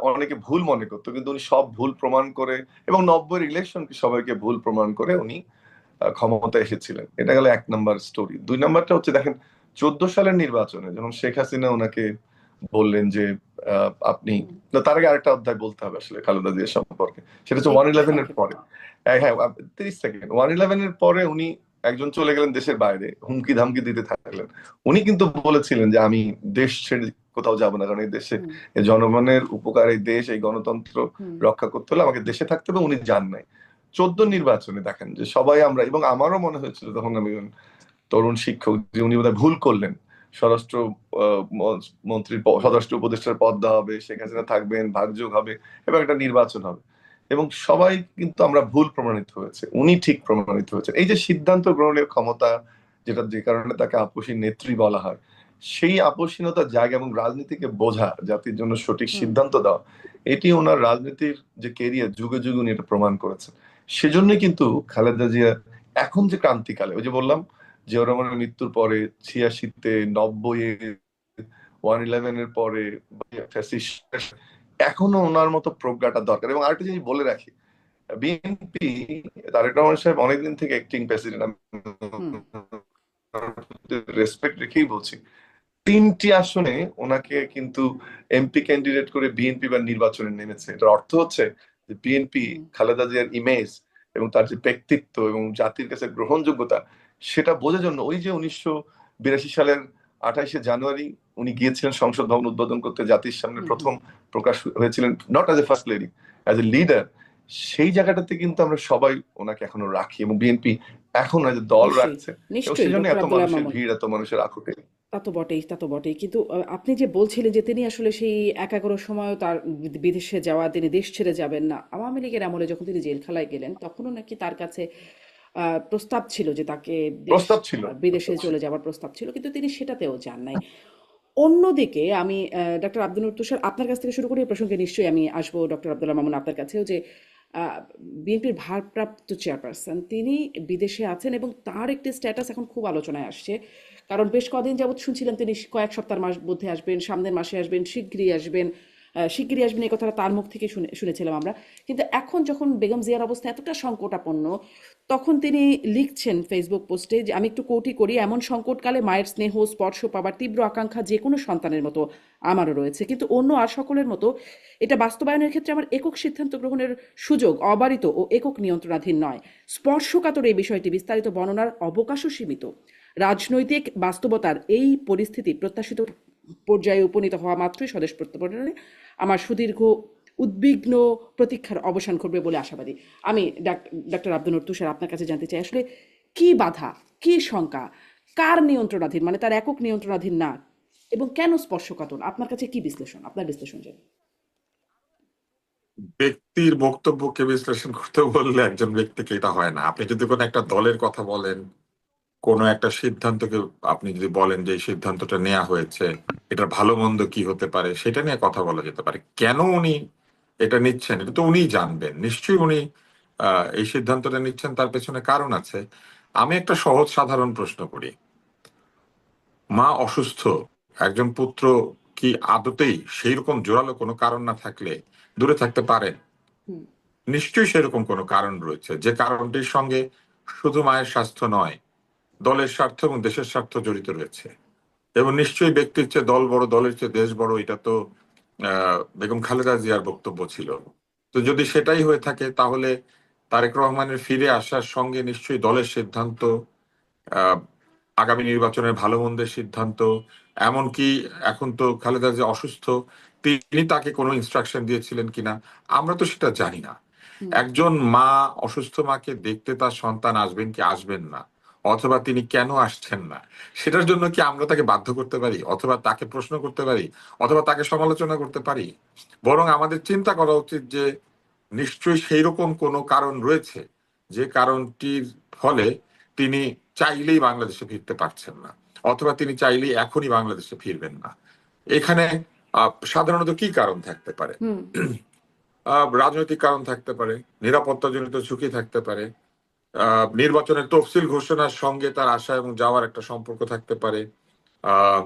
অনেকে ভুল মনে করতো, কিন্তু উনি সব ভুল প্রমাণ করে, এবং 90-এর ইলেকশনকে সবাইকে ভুল প্রমাণ করে উনি ক্ষমতায় এসেছিলেন। এটা গেল 1 নাম্বার স্টোরি। 2 নাম্বারটা হচ্ছে দেখেন 14 সালের নির্বাচনে যখন শেখ হাসিনা ওনাকে বললেন যে আপনি, তার আগে আরেকটা অধ্যায় বলতে হবে আসলে খালেদা জিয়া সম্পর্কে, সেটা হচ্ছে 111 এর পরে। হ্যাঁ 30 সেকেন্ড। 111 এর পরে উনি একজন চলে গেলেন দেশের বাইরে, হুমকি ধামকি দিতে থাকলেন। উনি কিন্তু বলেছিলেন যে আমি দেশ ছেড়ে কোথাও যাবো না, কারণ এই দেশে জনগণের উপকার, এই দেশ, এই গণতন্ত্র রক্ষা করতে হলে আমাকে দেশে থাকতে হবে। উনি যান নাই। 14 নির্বাচনে দেখেন যে সবাই আমরা, এবং আমারও মনে হয়েছিল তখন আমি তরুণ শিক্ষক, যে উনি বোধহয় ভুল করলেন। স্বরাষ্ট্র মন্ত্রীর স্বরাষ্ট্র উপদেষ্টার পদ দেওয়া হবে, শেখ হাসিনা থাকবেন, ভাগযোগ হবে এবং একটা নির্বাচন হবে, এবং সবাই কিন্তু আমরা ভুল প্রমাণিত হয়েছে, উনি ঠিক প্রমাণিত হয়েছে। এই যে সিদ্ধান্ত গ্রহণের ক্ষমতা, যেটা যে কারণে তাকে আপসী নেত্রী বলা হয়, সেই আপসীনতার জায়গা এবং রাজনীতিকে বোঝা, জাতির জন্য সঠিক সিদ্ধান্ত দেওয়া, এটি ওনার রাজনীতির যে কেরিয়ার, যুগে যুগে উনি এটা প্রমাণ করেছেন। সেজন্যই কিন্তু খালেদা জিয়া এখন যে ক্রান্তিকালে, ওই যে বললাম জিয়াউর রহমানের মৃত্যুর পরে, 86-তে, 90-এ, 111 এর পরে, এখনো ওনার মতো প্রজ্ঞাটা দরকার। এবং আরেকটা জিনিস বলে রাখি, বিএনপি, তারেক রহমান সাহেব অনেকদিন থেকে অ্যাক্টিং প্রেসিডেন্ট, রেসপেক্ট রেখেই বলছি, 3টি আসনে ওনাকে কিন্তু এমপি ক্যান্ডিডেট করে বিএনপি বা নির্বাচনে নেমেছে। এটার অর্থ হচ্ছে যে বিএনপি খালেদা জিয়ার ইমেজ এবং তার যে ব্যক্তিত্ব এবং জাতির কাছে গ্রহণযোগ্যতা, সেটা বোঝার জন্য ওই যে 1982 সালের 28শে জানুয়ারি উনি গিয়েছিলেন সংসদ ভবন উদ্বোধন করতে, জাতির সামনে প্রথম প্রকাশ হয়েছিলেন, not as a first lady, as a leader. সেই জায়গাটাতে কিন্তু আমরা সবাই ওনাকে এখনো রাখি, এবং বিএনপি এখন অ্যাজ এ দল রাখছে, এবং সেই জন্য এত মানুষের ভিড়, এত মানুষের আকুতি। তা তো বটেই, কিন্তু আপনি যে বলছিলেন যে তিনি আসলে সেই 11 সময় তার বিদেশে যাওয়া, তিনি দেশ ছেড়ে যাবেন না, আওয়ামী লীগের আমলে যখন তিনি জেলখানায় গেলেন তখনও নাকি তার কাছে প্রস্তাব ছিল যে তাকে প্রস্তাব ছিল, বিদেশে চলে যাওয়ার প্রস্তাব ছিল, কিন্তু তিনি সেটাতেও যান নাই। অন্যদিকে আমি ডক্টর আব্দুল তুষার আপনার কাছ থেকে শুরু করি, এই প্রসঙ্গে নিশ্চয়ই আমি আসবো ডক্টর আব্দুল্লাহ মামুন আপনার কাছেও, যে বিএনপির ভারপ্রাপ্ত চেয়ারপারসন তিনি বিদেশে আছেন এবং তার একটি স্ট্যাটাস এখন খুব আলোচনায় আসছে। কারণ বেশ কদিন যাবৎ শুনছিলাম তিনি কয়েক সপ্তাহের মধ্যে আসবেন, সামনের মাসে আসবেন, শিগগিরই আসবেন, এই কথাটা তার মুখ থেকে শুনেছিলাম আমরা। কিন্তু এখন যখন বেগম জিয়ার অবস্থা এতটা সংকটাপন্ন, তখন তিনি লিখছেন ফেসবুক পোস্টে যে আমি একটু কোটি করি, এমন সংকটকালে মায়ের স্নেহ স্পর্শ পাবার তীব্র আকাঙ্ক্ষা যে কোনো সন্তানের মতো আমারও রয়েছে, কিন্তু অন্য আর সকলের মতো এটা বাস্তবায়নের ক্ষেত্রে আমার একক সিদ্ধান্ত গ্রহণের সুযোগ অবারিত ও একক নিয়ন্ত্রণাধীন নয়। স্পর্শকাতর এই বিষয়টি বিস্তারিত বর্ণনার অবকাশও সীমিত। রাজনৈতিক বাস্তবতার এই পরিস্থিতি প্রত্যাশিত পর্যায়ে উপনীত হওয়া মাত্রই স্বদেশ প্রত্যাবর্তনে আমার সুদীর্ঘ উদ্বিগ্ন প্রতীক্ষার অবসান ঘটবে বলে আশাবাদী। আমি ডক্টর আব্দুল তুষার আপনার কাছে জানতে চাই, আসলে কি বাধা, কি শঙ্কা, কার নিয়ন্ত্রণাধীন, মানে তার একক নিয়ন্ত্রণাধীন না, এবং কেন স্পর্শকাতর? আপনার কাছে কি বিশ্লেষণ, আপনার বিশ্লেষণ জানি। ব্যক্তির বক্তব্যকে বিশ্লেষণ করতে বললে একজন ব্যক্তিকে এটা হয় না। আপনি যদি কোনো একটা দলের কথা বলেন, কোনো একটা সিদ্ধান্তকে আপনি যদি বলেন যে এই সিদ্ধান্তটা নেওয়া হয়েছে, এটার ভালো মন্দ কি হতে পারে, সেটা নিয়ে কথা বলা যেতে পারে। কেন উনি এটা নিচ্ছেন এটা তো উনিই জানবেন। নিশ্চয়ই উনি এই সিদ্ধান্তটা নিচ্ছেন, তার পেছনে কারণ আছে। আমি একটা সহজ সাধারণ প্রশ্ন করি, মা অসুস্থ, একজন পুত্র কি আদতেই সেই রকম জোরালো কোনো কারণ না থাকলে দূরে থাকতে পারেন? হুম। নিশ্চয়ই সেরকম কোনো কারণ রয়েছে, যে কারণটির সঙ্গে শুধু মায়ের স্বাস্থ্য নয়, দলের স্বার্থ এবং দেশের স্বার্থ জড়িত রয়েছে। এবং নিশ্চয়ই ব্যক্তির চেয়ে দল বড়, দলের চেয়ে দেশ বড়, এটা তো বেগম খালেদা জিয়ার বক্তব্য ছিল। তো যদি সেটাই হয়ে থাকে, তাহলে তারেক রহমানের ফিরে আসার সঙ্গে নিশ্চয়ই দলের সিদ্ধান্ত, আহ, আগামী নির্বাচনের ভালো মন্দের সিদ্ধান্ত, এমনকি এখন তো খালেদা জিয়া অসুস্থ, তিনি তাকে কোনো ইনস্ট্রাকশন দিয়েছিলেন কিনা আমরা তো সেটা জানি না। হুম। একজন মা অসুস্থ মাকে দেখতে তার সন্তান আসবেন কি আসবেন না, অথবা তিনি কেন আসছেন না, সেটার জন্য কি আমরা তাকে বাধ্য করতে পারি, অথবা তাকে প্রশ্ন করতে পারি, অথবা তাকে সমালোচনা করতে পারি? বরং আমাদের চিন্তা করা উচিত যে নিশ্চয়ই সেই রকম কোনো কারণ রয়েছে, যে কারণটির ফলে তিনি চাইলেই বাংলাদেশে ফিরতে পারছেন না, অথবা তিনি চাইলেই এখনই বাংলাদেশে ফিরবেন না। এখানে সাধারণত কি কারণ থাকতে পারে? হুম। রাজনৈতিক কারণ থাকতে পারে, নিরাপত্তাজনিত ঝুঁকি থাকতে পারে, নির্বাচনের তফসিল ঘোষণার সঙ্গে তার আসা এবং যাওয়ার একটা সম্পর্ক থাকতে পারে, আহ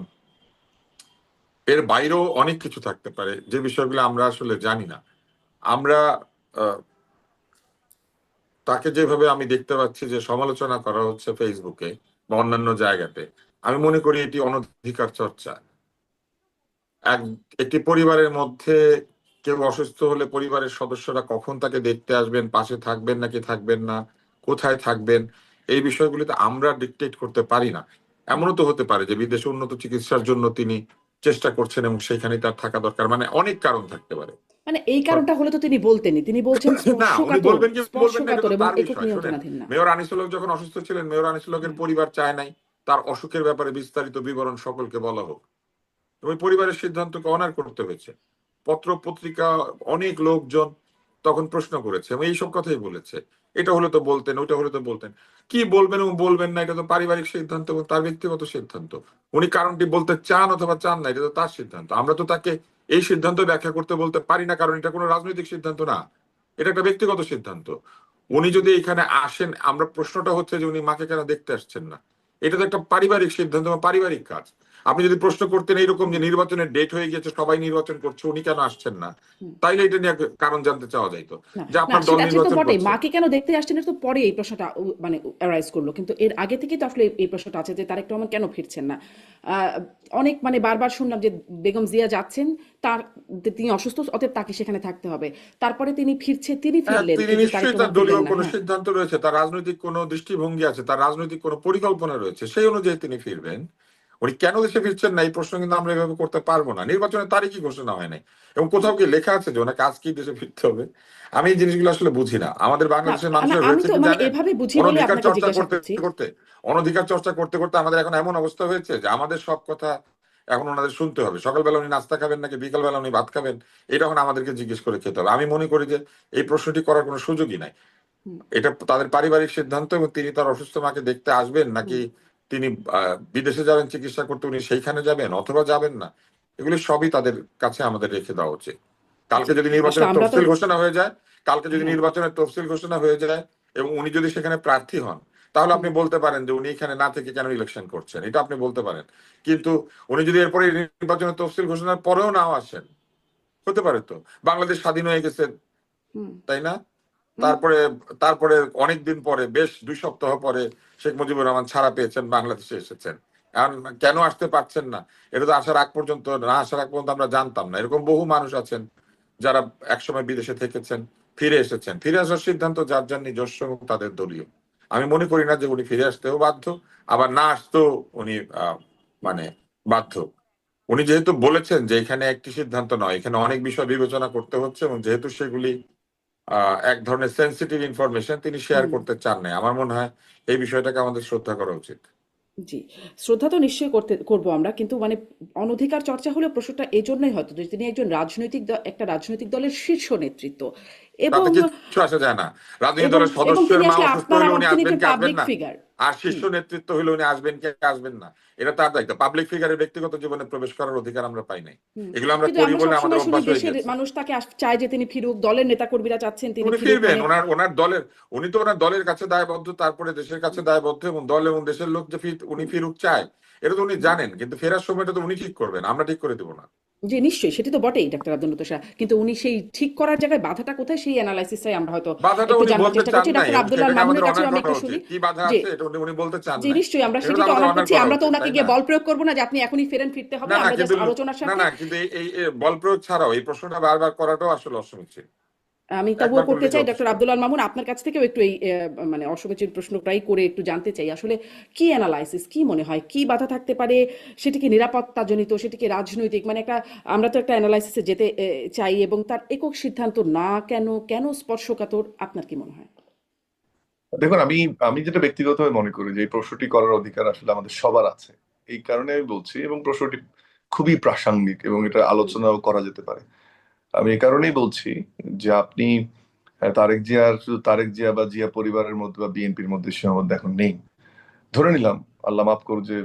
এর বাইরেও অনেক কিছু থাকতে পারে যে বিষয়গুলো আমরা আসলে জানি না। আমরা আহ, তাকে যেভাবে আমি দেখতে পাচ্ছি যে সমালোচনা করা হচ্ছে ফেসবুকে বা অন্যান্য জায়গাতে, আমি মনে করি এটি অনধিকার চর্চা। এক একটি পরিবারের মধ্যে কেউ অসুস্থ হলে পরিবারের সদস্যরা কখন তাকে দেখতে আসবেন, পাশে থাকবেন নাকি থাকবেন না, কোথায় থাকবেন, এই বিষয়গুলিতে আমরা ডিকটেট করতে পারি না। এমনও তো হতে পারে যে বিদেশে উন্নত চিকিৎসার জন্য তিনি চেষ্টা করছেন এবং সেখানে তার থাকা দরকার, মানে অনেক কারণ থাকতে পারে। মানে এই কারণটা হলে তো তিনি বলতেনই, তিনি বলছেন না, উনি স্পর্শকাতর, বলবেন কি বলবেন না এটা স্পর্শকাতর তো এবং তার একক বিষয়। শোনেন, নিয়ন্ত্রণাধীন না। মেয়র আনিসুল হক যখন অসুস্থ ছিলেন, মেয়র আনিসুল হকের হ্যাঁ। পরিবার চায় নাই তার অসুখের ব্যাপারে বিস্তারিত বিবরণ সকলকে বলা হোক। ওই পরিবারের সিদ্ধান্তকে অনার করতে হয়েছে। পত্র পত্রিকা, অনেক লোকজন তখন প্রশ্ন করেছে এবং এইসব কথাই বলেছে, এটা হলে তো বলতেন, ওইটা হলে তো বলতেন। কি বলবেন এবং বলবেন না, এটা তো পারিবারিক সিদ্ধান্ত এবং তার ব্যক্তিগত সিদ্ধান্ত। উনি কারণটি বলতে চান অথবা চান না, এটা তো তার সিদ্ধান্ত। আমরা তো তাকে এই সিদ্ধান্ত ব্যাখ্যা করতে বলতে পারি না, কারণ এটা কোনো রাজনৈতিক সিদ্ধান্ত না, এটা একটা ব্যক্তিগত সিদ্ধান্ত। উনি যদি এখানে আসেন, আমরা প্রশ্নটা হচ্ছে যে উনি মাকে কেন দেখতে আসছেন না, এটা তো একটা পারিবারিক সিদ্ধান্ত বা পারিবারিক কাজ। আপনি যদি প্রশ্ন করতেন এইরকম যে নির্বাচনের ডেট হয়ে গেছে, সবাই নির্বাচন করছে, উনি কেন আসছেন না, হুম। তাইলে এটা নিয়ে কারণ জানতে চাওয়া যাইতো না, যে না, আপনার দল সেটা তো নির্বাচন বটেই। করছে। মাকে কেন দেখতে আসছেন এটা তো পরে এই প্রশ্নটা মানে অ্যারাইজ করলো, কিন্তু এর আগে থেকে তো আসলে এই প্রশ্নটা আছে যে তারেক রহমান কেন ফিরছেন না। আহ, অনেক মানে বারবার শুনলাম যে বেগম জিয়া যাচ্ছেন, তার তিনি অসুস্থ, অতএব তাকে সেখানে থাকতে হবে। তারপরে তিনি তিনি হ্যাঁ, ফিরলেন, তিনি কিন্তু তারেক নিশ্চয়ই তার রহমান দলীয় ফিরলেন না। কোনো হ্যাঁ। সিদ্ধান্ত রয়েছে, তার রাজনৈতিক কোনো দৃষ্টিভঙ্গি আছে, তার রাজনৈতিক কোনো পরিকল্পনা রয়েছে, সেই অনুযায়ী তিনি ফিরবেন। উনি কেন দেশে ফিরছেন না এই প্রশ্ন কিন্তু আমরা এভাবে করতে পারবো না। নির্বাচনের তারিখই ঘোষণা হয় নাই এবং কোথাও কি লেখা আছে যে ওনাকে আজকেই দেশে ফিরতে হবে? আমি এই জিনিসগুলো আসলে বুঝি না। আমাদের না, বাংলাদেশের না, মানুষের আমি হয়েছে তো কি মানে জানেন, এভাবে বুঝি বলে অনধিকার আপনাকে চর্চা জিজ্ঞাসা করতে করছি। করতে অনধিকার চর্চা করতে করতে আমাদের এখন এমন অবস্থা হয়েছে যে আমাদের সব কথা এখন ওনাদের শুনতে হবে। সকালবেলা উনি নাস্তা খাবেন নাকি বিকালবেলা উনি ভাত খাবেন, এটা এখন আমাদেরকে জিজ্ঞেস করে খেতে হবে। আমি মনে করি যে এই প্রশ্নটি করার কোনো সুযোগই নাই। হুম। এটা তাদের পারিবারিক সিদ্ধান্ত এবং তিনি তার অসুস্থ মাকে দেখতে আসবেন নাকি হুম। তিনি বিদেশে যাবেন চিকিৎসা করতে, উনি সেইখানে যাবেন অথবা যাবেন না, এগুলি সবই তাদের কাছে আমাদের রেখে দেওয়া উচিত। কালকে জি যদি আসলে নির্বাচনের আমরা তো তফসিল ঘোষণা হয়ে যায়, কালকে যদি হ্যাঁ নির্বাচনের তফসিল ঘোষণা হয়ে যায় এবং উনি যদি সেখানে প্রার্থী হন, তাহলে হুম আপনি বলতে পারেন যে উনি এখানে না থেকে কেন ইলেকশন করছেন, এটা আপনি বলতে পারেন। কিন্তু উনি যদি এরপরে নির্বাচনের তফসিল ঘোষণার পরেও নাও আসেন, হতে পারে তো বাংলাদেশ স্বাধীন হয়ে গেছে, হুম তাই না? হুম তারপরে তারপরে অনেকদিন পরে, বেশ 2 সপ্তাহ পরে শেখ মুজিবুর রহমান ছাড়া পেয়েছেন, বাংলাদেশে এসেছেন। এখন কেন আসতে পারছেন না, এটা তো আসার আগ পর্যন্ত, না আসার আগ পর্যন্ত আমরা জানতাম না। এরকম বহু মানুষ আছেন যারা একসময় বিদেশে থেকেছেন, ফিরে এসেছেন। ফিরে আসার সিদ্ধান্ত যার যার নিজস্ব এবং তাদের দলীয়। আমি মনে করি না যে উনি ফিরে আসতেও বাধ্য, আবার না আসতেও উনি মানে বাধ্য। উনি যেহেতু বলেছেন যে এখানে একটি সিদ্ধান্ত নয়, এখানে অনেক বিষয় বিবেচনা করতে হচ্ছে, এবং যেহেতু সেগুলি এক ধরনের সেন্সিটিভ ইনফরমেশন তিনি শেয়ার হুম করতে চান না, আমার মনে হয় এই বিষয়টাকে আমাদের শ্রদ্ধা করা উচিত। জি, শ্রদ্ধা তো নিশ্চয়ই করবো আমরা, কিন্তু মানে অনধিকার চর্চা হলে প্রশ্নটা এজন্যই হয়তো যে তিনি একজন একটা রাজনৈতিক দলের শীর্ষ নেতৃত্ব তাতে এবং কিছু আসে যায় না। রাজনৈতিক এবং দলের এবং সদস্যের তিনি মা আসলে অসুস্থ আপনার হলে আমার উনি তিনি আসবেন একজন কি আসবেন পাবলিক না, ফিগার। আর হুম শীর্ষ নেতৃত্ব হলে উনি আসবেন কি আসবেন না, এটা তার দায়িত্ব। পাবলিক ফিগারের ব্যক্তিগত জীবনে প্রবেশ করার অধিকার আমরা পাই নাই, হুম এগুলো আমরা কিন্তু করি আমরা বলে আমাদের সবসময় শুনি অভ্যাস হয়ে দেশের গেছে। মানুষ তাকে চায় যে তিনি ফিরুক, দলের নেতাকর্মীরা চাচ্ছেন তিনি উনি ফিরুক, ফিরবেন, মানে ওনার ওনার দলের, উনি তো ওনার দলের কাছে দায়বদ্ধ, তারপরে দেশের কাছে দায়বদ্ধ, এবং দল এবং দেশের লোক যে উনি হুম ফিরুক চায়, এটা তো উনি হুম জানেন। কিন্তু ফেরার সময়টা তো উনি ঠিক করবেন, আমরা ঠিক করে দেবো না। জি নিশ্চয়ই, সেটি তো বটেই ডাক্তার আব্দুল লতিফ সাহেব, কিন্তু উনি সেই ঠিক করার জায়গায় বাধাটা কোথায় সেই অ্যানালাইসিসটাই আমরা হয়তো বাধাটা একটু উনি জানবার বলতে চেষ্টা চান করছি। নাই, ডাক্তার এবং আব্দুল্লাহ সেটাকে আমাদের মামুনের অনার কাছেও আমি করা একটু শুনি উচিত। কি বাধা যে আছে এটা উনি বলতে চান জি নাই, নিশ্চয়ই আমরা এটা তো সেটি তো আমাদের অনার অনার করছি, করা আমরা তো উচিত, ওনাকে তাই না? গিয়ে বল প্রয়োগ করবো না যে আপনি এখনই ফেরেন, ফিরতে হবে, না না আমরা কিন্তু জাস্ট আলোচনার না স্বার্থে। না কিন্তু এই বল প্রয়োগ ছাড়াও এই প্রশ্নটা বারবার করাটাও আসলে অসমীচীন। আমি তবুও একবার করতে করলেই চাই যথেষ্ট। ডক্টর আব্দুল্লাহ মামুন, আপনার কাছ থেকেও একটু এই মানে অসমীচীন প্রশ্নটাই করে একটু জানতে চাই আসলে কি অ্যানালাইসিস, কি মনে হয় কি বাধা থাকতে পারে, সেটি কি নিরাপত্তাজনিত, সেটি কি রাজনৈতিক, মানে একটা আমরা তো একটা অ্যানালাইসিসে যেতে চাই, এবং তার একক সিদ্ধান্ত না কেন, কেন স্পর্শকাতর, আপনার কি মনে হয়? দেখুন, আমি আমি যেটা ব্যক্তিগতভাবে মনে করি যে এই প্রশ্নটি করার অধিকার আসলে আমাদের সবার আছে। এই কারণে আমি বলছি, এবং প্রশ্নটি খুবই প্রাসঙ্গিক এবং এটা হুম আলোচনাও করা যেতে পারে। আমি এই কারণেই বলছি যে আপনি তারেক জিয়ার, শুধু তারেক জিয়া বা জিয়া পরিবারের মধ্যে বা বিএনপির মধ্যে সীমাবদ্ধ এখন নেই। ধরে নিলাম, আল্লাহ মাফ করুক, যে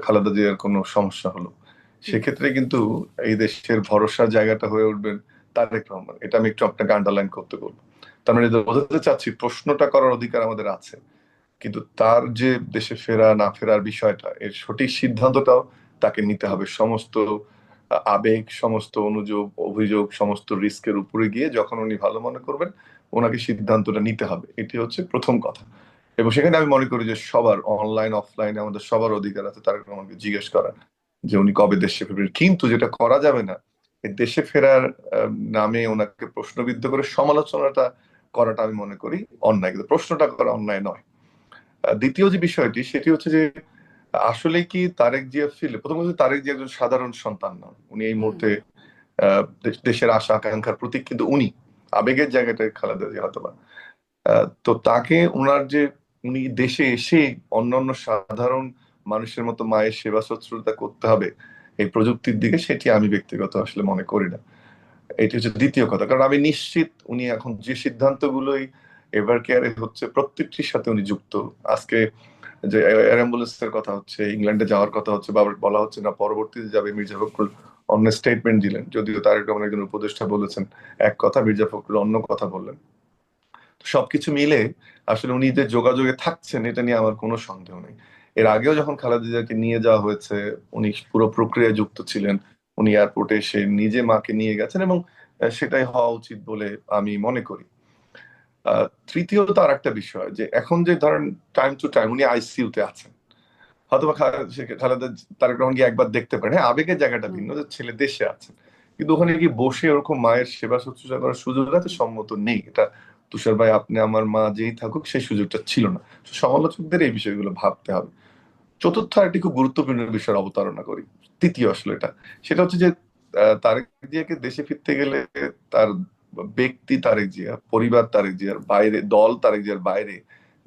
খালেদা জিয়ার কোনো সমস্যা হলো, হুম সেক্ষেত্রে কিন্তু এই দেশের ভরসার জায়গাটা হয়ে উঠবেন তারেক রহমান। এটা আমি একটু আপনাকে আন্ডারলাইন করতে বলবো। তার মানে বোঝাতে চাচ্ছি প্রশ্নটা করার অধিকার আমাদের আছে, কিন্তু তার যে দেশে ফেরা না ফেরার বিষয়টা, এর সঠিক সিদ্ধান্তটাও তাকে নিতে হবে। সমস্ত আবেগ, সমস্ত অনুযোগ, অভিযোগ, সমস্ত রিস্কের উপরে গিয়ে যখন উনি ভালো মনে করবেন, ওনাকে সিদ্ধান্তটা নিতে হবে। এটি হচ্ছে প্রথম কথা। এবং সেখানে আমি মনে করি যে সবার, অনলাইন অফলাইনে আমাদের সবার অধিকার আছে তারেক রহমানকে জিজ্ঞেস করার যে উনি কবে দেশে ফিরবেন। কিন্তু যেটা করা যাবে না, এই দেশে ফেরার নামে ওনাকে প্রশ্নবিদ্ধ করে সমালোচনাটা করাটা আমি মনে করি অন্যায়, কিন্তু প্রশ্নটা করা অন্যায় নয়। দ্বিতীয় যে বিষয়টি, সেটি হচ্ছে যে আসলে কি তারেক জিয়া ফিরলে, প্রথম কথা, তারেক জিয়া একজন সাধারণ সন্তান না। উনি এই হুম মুহূর্তে দেশের আশা আকাঙ্ক্ষার প্রতীক, কিন্তু উনি আবেগের জায়গাটায় খালেদা জিয়া হয়তো বা। তো তাকে ওনার যে, উনি দেশে এসে অন্যান্য সাধারণ মানুষের মতো মায়ের সেবা শুশ্রূষা করতে হবে এই প্রযুক্তির দিকে, সেটি আমি ব্যক্তিগত আসলে মনে করি না। এটি হচ্ছে দ্বিতীয় কথা। কারণ আমি নিশ্চিত উনি এখন যে সিদ্ধান্তগুলোই এভার কেয়ারে হচ্ছে, প্রত্যেকটির সাথে উনি যুক্ত। আজকে যে এয়ার অ্যাম্বুলেন্সের কথা হচ্ছে, ইংল্যান্ডে যাওয়ার কথা হচ্ছে, বা বলা হচ্ছে না পরবর্তীতে যাবে, মির্জা ফখরুল অন্য স্টেটমেন্ট দিলেন, যদিও তারেক রহমান একজন উপদেষ্টা বলেছেন এক কথা, মির্জা ফখরুল অন্য কথা বললেন। তো সবকিছু মিলে আসলে উনি যে যোগাযোগে থাকছেন, এটা নিয়ে আমার কোনো সন্দেহ নেই। এর আগেও যখন খালেদা জিয়াকে নিয়ে যাওয়া হয়েছে, উনি পুরো প্রক্রিয়ায় যুক্ত ছিলেন। উনি এয়ারপোর্টে এসে নিজে মাকে নিয়ে গেছেন, এবং সেটাই হওয়া উচিত বলে আমি মনে করি। তৃতীয়ত আর একটা বিষয়, যে এখন যে ধরেন টাইম টু টাইম উনি আইসিইউ তে আছেন, হয়তো বা খালেদা, তারেক রহমান গিয়ে একবার দেখতে পারেন, হ্যাঁ আবেগের জায়গাটা হুম ভিন্ন, যে ছেলে দেশে আছেন, কিন্তু ওখানে গিয়ে বসে ওরকম মায়ের সেবা শুশ্রূষা করার সুযোগ আছে সম্মত নেই। এটা তুষার ভাই, আপনি, আমার মা যেই থাকুক, সেই সুযোগটা ছিল না। তো সমালোচকদের এই বিষয়গুলো ভাবতে হবে। চতুর্থ আরেকটি খুব গুরুত্বপূর্ণ বিষয়ের অবতারণা করি, তৃতীয় আসলে এটা, সেটা হচ্ছে যে তারেক জিয়াকে দেশে ফিরতে গেলে তার ব্যক্তি তারেক জিয়া, পরিবার তারেক জিয়ার বাইরে, দল তারেক জিয়ার বাইরে,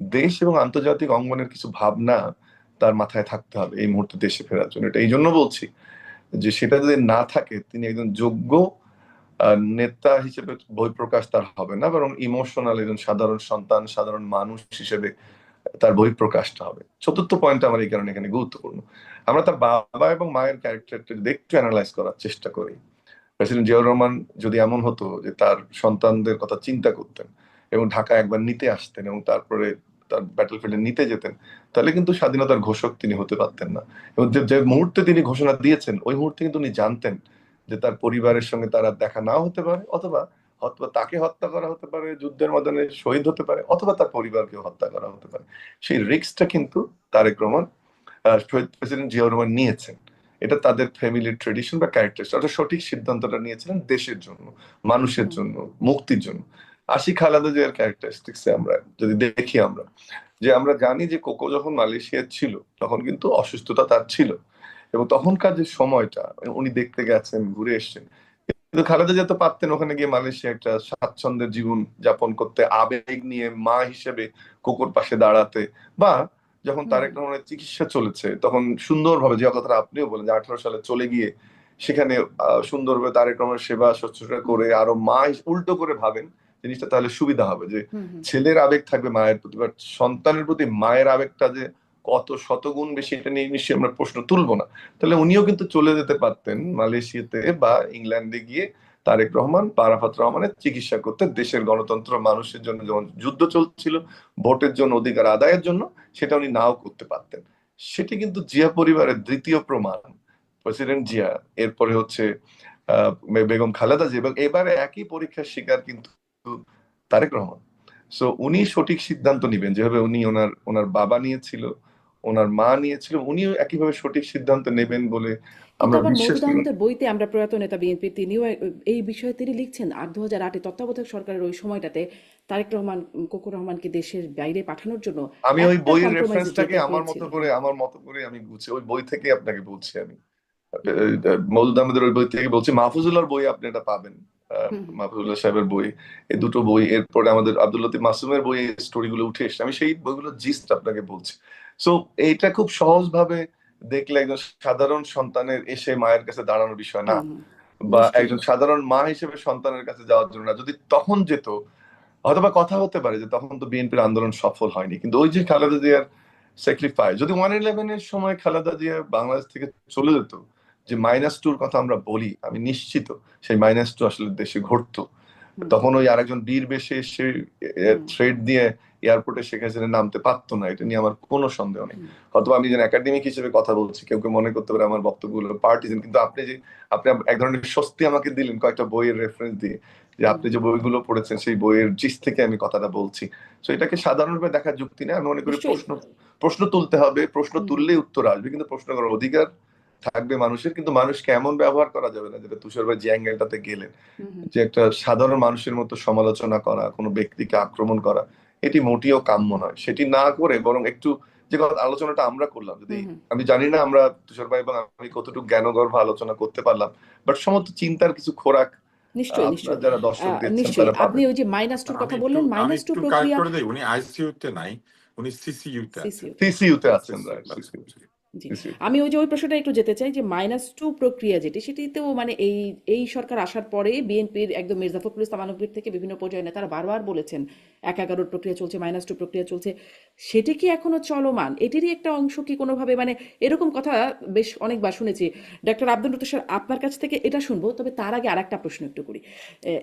দেশ এবং আন্তর্জাতিক অঙ্গনের কিছু ভাবনা তার মাথায় থাকতে হবে এই মুহূর্তে দেশে ফেরার জন্য। এটা এই জন্য বলছি যে সেটা যদি না থাকে, তিনি একজন যোগ্য নেতা হিসেবে বহিঃপ্রকাশ তার হবে না, বরং ইমোশনাল একজন সাধারণ সন্তান, সাধারণ মানুষ হিসেবে তার বহিঃপ্রকাশটা হবে। চতুর্থ পয়েন্ট আমার এই কারণে এখানে গুরুত্বপূর্ণ। আমরা তার বাবা এবং মায়ের ক্যারেক্টারটা যদি একটু অ্যানালাইজ করার চেষ্টা করি, প্রেসিডেন্ট জিয়াউর রহমান যদি এমন হতো যে তার সন্তানদের কথা চিন্তা করতেন এবং ঢাকা একবার নিতে আসতেন এবং তারপরে তার ব্যাটল ফিল্ডে নিতে যেতেন, তাহলে কিন্তু স্বাধীনতার ঘোষক তিনি হতে পারতেন না। এবং যে যে মুহূর্তে তিনি ঘোষণা দিয়েছেন ওই মুহূর্তে কিন্তু উনি জানতেন যে তার পরিবারের সঙ্গে তার আর দেখা নাও হতে পারে, অথবা অথবা তাকে হত্যা করা হতে পারে, যুদ্ধের ময়দানে শহীদ হতে পারে, অথবা তার পরিবারকেও হত্যা করা হতে পারে। সেই রিস্কটা কিন্তু তারেক রহমান, প্রেসিডেন্ট জিয়াউর রহমান নিয়েছেন। এটা তাদের ফ্যামিলির ট্রেডিশন বা ক্যারেক্টার, অর্থাৎ সঠিক সিদ্ধান্তটা নিয়েছিলেন দেশের জন্য, মানুষের হুম জন্য, মুক্তির জন্য। আশি খালেদা জিয়ার ক্যারেক্টারিস্টিক্স আমরা যদি দেখি, আমরা যে আমরা জানি যে কোকো যখন মালয়েশিয়া ছিল তখন কিন্তু অসুস্থতা তার ছিল, এবং তখনকার যে সময়টা উনি দেখতে গেছেন, ঘুরে এসেছেন। কিন্তু খালেদা জিয়া তো পারতেন ওখানে গিয়ে মালয়েশিয়া একটা স্বাচ্ছন্দ্যের জীবন যাপন করতে, আবেগ নিয়ে মা হিসেবে কোকোর পাশে দাঁড়াতে, বা যখন হুম তারেক রহমানের চিকিৎসা চলেছে তখন সুন্দরভাবে, যে কথাটা আপনিও বলেন যে 18 সালে চলে গিয়ে সেখানে সুন্দরভাবে তারেক রহমানের সেবা শুশ্রূষা হুম করে আরো মা উল্টো করে ভাবেন জিনিসটা, তাহলে সুবিধা হবে যে হুম হুম ছেলের আবেগ থাকবে মায়ের প্রতি, বাট সন্তানের প্রতি মায়ের আবেগটা যে কত শতগুণ বেশি, এটা নিয়ে নিশ্চয়ই আমরা প্রশ্ন তুলবো না। তাহলে উনিও কিন্তু চলে যেতে পারতেন মালয়েশিয়াতে বা ইংল্যান্ডে গিয়ে তারেক রহমান বা আরাফাত রহমানের চিকিৎসা করতে, দেশের গণতন্ত্র মানুষের জন্য যখন যুদ্ধ চলছিল ভোটের জন্য, অধিকার আদায়ের জন্য, সেটা উনি নাও করতে পারতেন। সেটি কিন্তু জিয়া পরিবারের দ্বিতীয় প্রমাণ প্রেসিডেন্ট জিয়া, এরপরে হচ্ছে বেগম খালেদা জিয়া, এবং এবারে একই পরীক্ষার শিকার কিন্তু তারেক রহমান। সো উনি সঠিক সিদ্ধান্ত নিবেন, যেভাবে উনি ওনার ওনার বাবা নিয়েছিল, ওনার মা নিয়েছিল, উনিও একইভাবে সঠিক সিদ্ধান্ত নেবেন বলে কিন্তু আমরা আবার বিশ্বাস মওদুদ করি। আহমেদের বইতে আমরা প্রয়াত নেতা বিএনপি তিনিও এই বিষয়ে তিনি লিখছেন 2008-এ তত্ত্বাবধায়ক সরকারের ওই সময়টাতে তারেক রহমান কোকো রহমানকে দেশের বাইরে পাঠানোর জন্য আমি ওই একটা বইয়ের কম্প্রোমাইজে রেফারেন্সটাকে যেতে আমার হয়েছিল। মতো করে আমি বুঝছি, ওই বই থেকে আপনাকে বলছি আমি। মওদুদ আহমেদের ওই বই থেকে বলছি, মাহফুজুল্লাহর বই আপনি এটা পাবেন, হুম মাহফুজুল্লাহ সাহেবের বই, এই হুম দুটো বই, এরপরে আমাদের আব্দুল লতিফ মাসুমের বই স্টোরি গুলো উঠে এসছে, আমি সেই বইগুলো জিস্ট আপনাকে বলছি। সো এইটা খুব সহজ ভাবে দেখলে একজন সাধারণ সন্তানের এসে মায়ের কাছে দাঁড়ানোর বিষয় না, হুম হুম, বা নিশ্চয়ই। একজন সাধারণ মা হিসেবে সন্তানের কাছে যাওয়ার জন্য না। যদি তখন যেত, হয়তোবা কথা হতে পারে যে তখন তো বিএনপির আন্দোলন সফল হয়নি, কিন্তু ওই যে খালেদা জিয়ার স্যাক্রিফাইস, যদি 111-এর সময় খালেদা জিয়া বাংলাদেশ থেকে চলে যেত, যে -2 কথা আমরা বলি, আমি নিশ্চিত সেই -2 আসলে দেশে ঘটতো। হুম তখন ওই আরেকজন বীর বেশে এসে হুম থ্রেড দিয়ে এয়ারপোর্টে শেখ হাসিনা নামতে পারতো না, এটা নিয়ে আমার কোনো সন্দেহ নেই। হুম হয়তো আমি যেন একাডেমিক হিসেবে কথা বলছি, কেউ কেউ মনে করতে পারে আমার বক্তব্যগুলো পার্টিজান, কিন্তু আপনি এক ধরনের স্বস্তি আমাকে দিলেন কয়েকটা বইয়ের রেফারেন্স দিয়ে, যে হুম আপনি যে বইগুলো পড়েছেন সেই বইয়ের জিস থেকে আমি কথাটা বলছি। তো এটাকে সাধারণভাবে দেখার যুক্তি নেই। আমি মনে করি নিশ্চয়ই। প্রশ্ন প্রশ্ন তুলতে হবে, প্রশ্ন হুম হুম তুললেই উত্তর আসবে, কিন্তু প্রশ্ন করার অধিকার থাকবে মানুষের। কিন্তু মানুষকে এমন ব্যবহার করা যাবে না, যেটা তুষার ভাই যে অ্যাঙ্গেলটাতে গেলেন, হুম হুম যে একটা সাধারণ মানুষের মতো সমালোচনা করা, কোনো ব্যক্তিকে আক্রমণ করা, এটি মোটেও কাম্য নয়। সেটি না করে বরং একটু, যে কথা আলোচনাটা আমরা করলাম, যদি হুম হুম, আমি জানি না আমরা তুষার ভাই এবং আমি কতটুকু জ্ঞানগর্ভ আলোচনা করতে পারলাম, বাট সমস্ত চিন্তার কিছু খোরাক নিশ্চয়ই আপনার নিশ্চয়ই। যারা দর্শক দেখছেন নিশ্চয়ই তারা আপনি পাবেন। ওই যে -2 আমি কথা একটু বললেন, আমি -2 একটু কারেক্ট প্রক্রিয়া করে দিই, উনি আইসিইউ তে নাই, উনি সিসিইউ তে আছেন। সিসিউতে। সিসিইউতে আছেন, সিসিইউ রাইট, কাজ সিসিইউ, করছে। জি। সিসিইউতে। আমি ওই যে ওই প্রশ্নটা একটু যেতে চাই যে -2 প্রক্রিয়া যেটি সেটিতেও মানে এই সরকার আসার পরে বিএনপির একদম মির্জা ফখরুল ইসলাম আলমগীর থেকে বিভিন্ন পর্যায়ে নেতারা বারবার বলেছেন 1/11 প্রক্রিয়া চলছে, -2 প্রক্রিয়া চলছে। সেটি কি এখনো চলমান? এটিরই একটা অংশ কি কোনোভাবে, মানে এরকম কথা বেশ অনেকবার শুনেছি। ডক্টর আব্দুল লতিফ স্যার আপনার কাছ থেকে এটা শুনবো, তবে তার আগে আরেকটা প্রশ্ন একটু করি।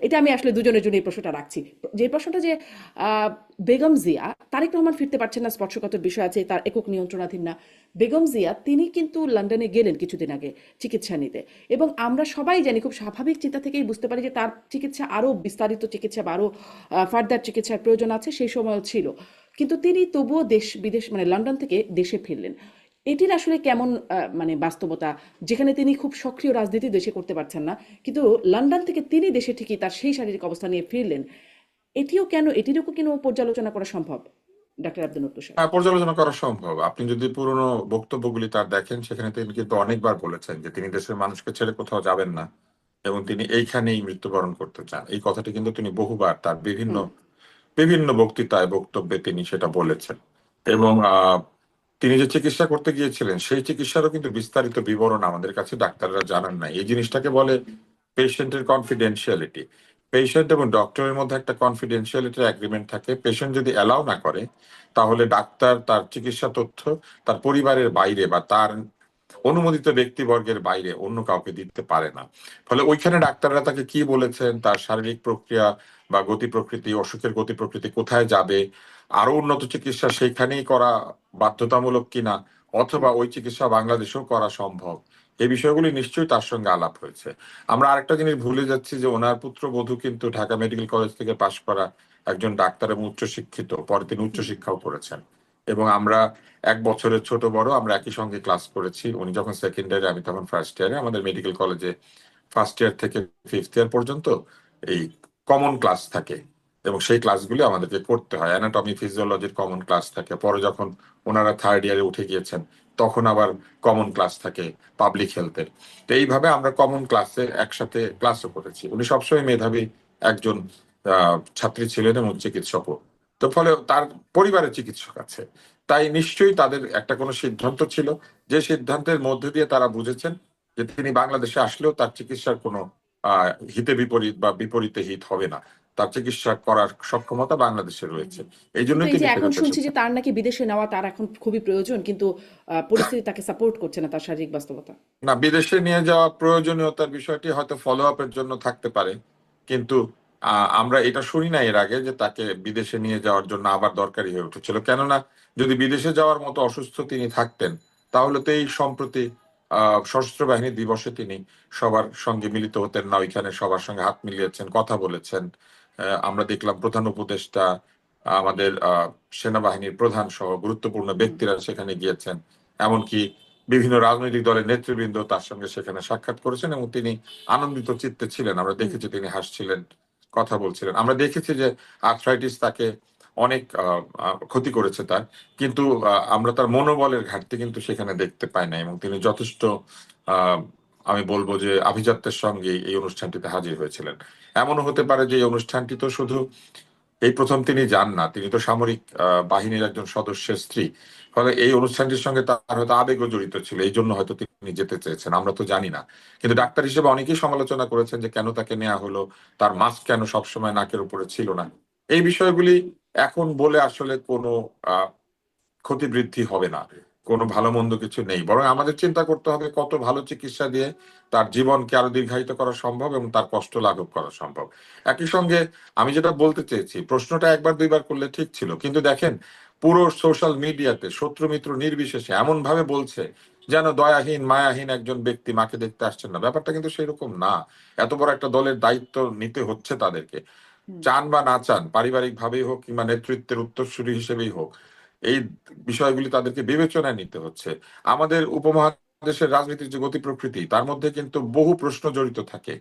এটা আমি আসলে দুজনের জন্য এই প্রশ্নটা রাখছি। যে প্রশ্নটা যে আহ, বেগম জিয়া, তারেক রহমান ফিরতে পারছেন না, স্পর্শকাতর বিষয় আছে, তার একক নিয়ন্ত্রণাধীন না। বেগম জিয়া তিনি কিন্তু লন্ডনে গেলেন কিছুদিন আগে চিকিৎসা নিতে, এবং আমরা সবাই জানি, খুব স্বাভাবিক চিন্তা থেকেই বুঝতে পারি যে তার চিকিৎসা আরও বিস্তারিত চিকিৎসা বা আরও ফার্দার চিকিৎসার প্রয়োজন আছে, সেই সময়ও ছিল। কিন্তু তিনি তবুও দেশ বিদেশ মানে লন্ডন থেকে দেশে ফিরলেন। এটির আসলে কেমন মানে বাস্তবতা, যেখানে তিনি খুব সক্রিয় রাজনীতি দেশে করতে পারছেন না, কিন্তু লন্ডন থেকে তিনি দেশে ঠিকই তার সেই শারীরিক অবস্থা নিয়ে ফিরলেন। এটিরও কেন পর্যালোচনা করা সম্ভব, ডাক্তার আব্দুল নূর তুষার? হ্যাঁ, পর্যালোচনা করা সম্ভব। আপনি যদি পুরনো বক্তব্যগুলি তার দেখেন, সেখানে তিনি কিন্তু অনেকবার বলেছেন যে তিনি দেশের মানুষকে ছেড়ে কোথাও যাবেন না এবং তিনি এইখানেই মৃত্যুবরণ করতে চান। এই কথাটি কিন্তু তিনি বহুবার তার বিভিন্ন হুম বিভিন্ন বক্তৃতায় বক্তব্যে তিনি সেটা বলেছেন। এবং তিনি যে চিকিৎসা করতে গিয়েছিলেন সেই চিকিৎসারও কিন্তু বিস্তারিত বিবরণ আমাদের কাছে ডাক্তাররা জানান নাই। এই জিনিসটাকে বলে পেশেন্টের কনফিডেন্সিয়ালিটি। পেশেন্ট এবং ডক্টরের মধ্যে একটা কনফিডেন্সিয়ালিটি এগ্রিমেন্ট থাকে। পেশেন্ট যদি অ্যালাউ না করে, তাহলে ডাক্তার তার চিকিৎসা তথ্য তার পরিবারের বাইরে বা তার অনুমোদিত ব্যক্তিবর্গের বাইরে অন্য কাউকে দিতে পারে না। ফলে ওইখানে ডাক্তাররা তাকে কি বলেছেন, তার শারীরিক প্রক্রিয়া বা গতি প্রকৃতি, অসুখের গতি প্রকৃতি কোথায় যাবে, আরো উন্নত চিকিৎসা সেইখানেই করা বাধ্যতামূলক কিনা, অথবা ওই চিকিৎসা বাংলাদেশেও করা সম্ভব, এই বিষয়গুলি নিশ্চয়ই তার সঙ্গে আলাপ হয়েছে। আমরা আরেকটা জিনিস ভুলে যাচ্ছি যে ওনার পুত্রবধূ কিন্তু ঢাকা মেডিকেল কলেজ থেকে পাশ করা একজন ডাক্তার এবং উচ্চশিক্ষিত, পরে তিনি উচ্চশিক্ষাও করেছেন। এবং আমরা 1 বছরের ছোট বড় আমরা একই সঙ্গে ক্লাস করেছি। উনি যখন সেকেন্ড ইয়ারে, আমি তখন ফার্স্ট ইয়ারে। আমাদের মেডিকেল কলেজে ফার্স্ট ইয়ার থেকে ফিফথ ইয়ার পর্যন্ত এই কমন ক্লাস থাকে, এবং সেই ক্লাসগুলি আমাদেরকে করতে হয়। অ্যানাটমি ফিজিওলজির কমন ক্লাস থাকে। পরে যখন ওনারা থার্ড ইয়ারে উঠে গিয়েছেন, তখন আবার কমন ক্লাস থাকে পাবলিক হেলথের। তো এইভাবে আমরা কমন ক্লাসে একসাথে ক্লাসও করেছি। উনি সবসময় মেধাবী একজন ছাত্রী ছিলেন এবং চিকিৎসকও। তো ফলে তার পরিবারের চিকিৎসক আছে, তাই নিশ্চয়ই তাদের একটা কোনো সিদ্ধান্ত ছিল, যে সিদ্ধান্তের মধ্যে দিয়ে তারা বুঝেছেন যে তিনি বাংলাদেশে আসলেও তার চিকিৎসার কোনো হিতে বিপরীত বা বিপরীতে হিত হবে না, তার চিকিৎসা করার সক্ষমতা বাংলাদেশে রয়েছে। এই কিন্তু জন্যই এই যে তিনি এখন ফেরত শুনছি যে এসেছেন। তার নাকি বিদেশে নেওয়া তার এখন খুবই প্রয়োজন, কিন্তু পরিস্থিতি তাকে সাপোর্ট করছে না, তার শারীরিক বাস্তবতা। না, বিদেশে নিয়ে যাওয়া প্রয়োজনীয়তার বিষয়টি হয়তো ফলো আপের জন্য থাকতে পারে, কিন্তু আমরা এটা শুনি না এর আগে যে তাকে বিদেশে নিয়ে যাওয়ার জন্য আবার দরকারি হয়ে উঠেছিল। কেননা যদি বিদেশে যাওয়ার মতো অসুস্থ তিনি থাকতেন, তাহলে তো এই সম্প্রতি সশস্ত্র বাহিনী দিবসে তিনি সবার সঙ্গে মিলিত হতেন না, ওইখানে সবার সঙ্গে হাত মিলিয়েছেন, কথা বলেছেন। আমরা দেখলাম প্রধান উপদেষ্টা, আমাদের সেনাবাহিনীর প্রধান সহ গুরুত্বপূর্ণ ব্যক্তিরা সেখানে গিয়েছেন। এমনকি বিভিন্ন রাজনৈতিক দলের নেতৃবৃন্দ তার সঙ্গে সেখানে সাক্ষাৎ করেছেন, এবং তিনি আনন্দিত চিত্তে ছিলেন। আমরা দেখেছি তিনি হাসছিলেন, কথা বলছিলেন। আমরা দেখেছি যে আর্থ্রাইটিস তাকে অনেক ক্ষতি করেছে তার, কিন্তু আমরা তার মনোবলের ঘাটতি কিন্তু সেখানে দেখতে পাই না, এবং তিনি যথেষ্ট আহ আমি বলবো যে আভিজাত্যের সঙ্গে এই অনুষ্ঠানটিতে হাজির হয়েছিলেন। এমনও হতে পারে যে এই অনুষ্ঠানটি তো শুধু এই প্রথম তিনি যান না, তিনি তো সামরিক বাহিনীর একজন সদস্যের স্ত্রী। ফলে এই অনুষ্ঠানটির সঙ্গে তার হয়তো আবেগও জড়িত ছিল, এই জন্য হয়তো তিনি যেতে চেয়েছেন, আমরা তো জানি না। কিন্তু ডাক্তার হিসেবে অনেকেই সমালোচনা করেছেন যে কেন তাকে নেওয়া হলো, তার মাস্ক কেন সবসময় নাকের উপরে ছিল না। এই বিষয়গুলি এখন বলে আসলে কোনো ক্ষতি বৃদ্ধি হবে না, কোনো ভালো মন্দ কিছু নেই। বরং আমাদের চিন্তা করতে হবে কত ভালো চিকিৎসা দিয়ে তার জীবনকে আরো দীর্ঘায়িত করা সম্ভব এবং তার কষ্ট লাঘব করা সম্ভব। একই সঙ্গে আমি যেটা বলতে চেয়েছি, প্রশ্নটা একবার দুইবার করলে ঠিক ছিল, কিন্তু দেখেন পুরো সোশ্যাল মিডিয়াতে শত্রু মিত্র নির্বিশেষে এমন ভাবে বলছে যেন দয়াহীন মায়াহীন একজন ব্যক্তি মাকে দেখতে আসছেন না। ব্যাপারটা কিন্তু সেরকম না। এত বড় একটা দলের দায়িত্ব নিতে হচ্ছে তাদেরকে, চান বা না চান, পারিবারিক ভাবেই হোক কিংবা নেতৃত্বের উত্তরসূরি হিসেবেই হোক, এই বিষয়গুলি তাদেরকে বিবেচনায় নিতে হচ্ছে। আমাদের উপমহাদেশের রাজনীতির যে গতি প্রকৃতি, তার মধ্যে কিন্তু বহু প্রশ্ন জড়িত থাকে।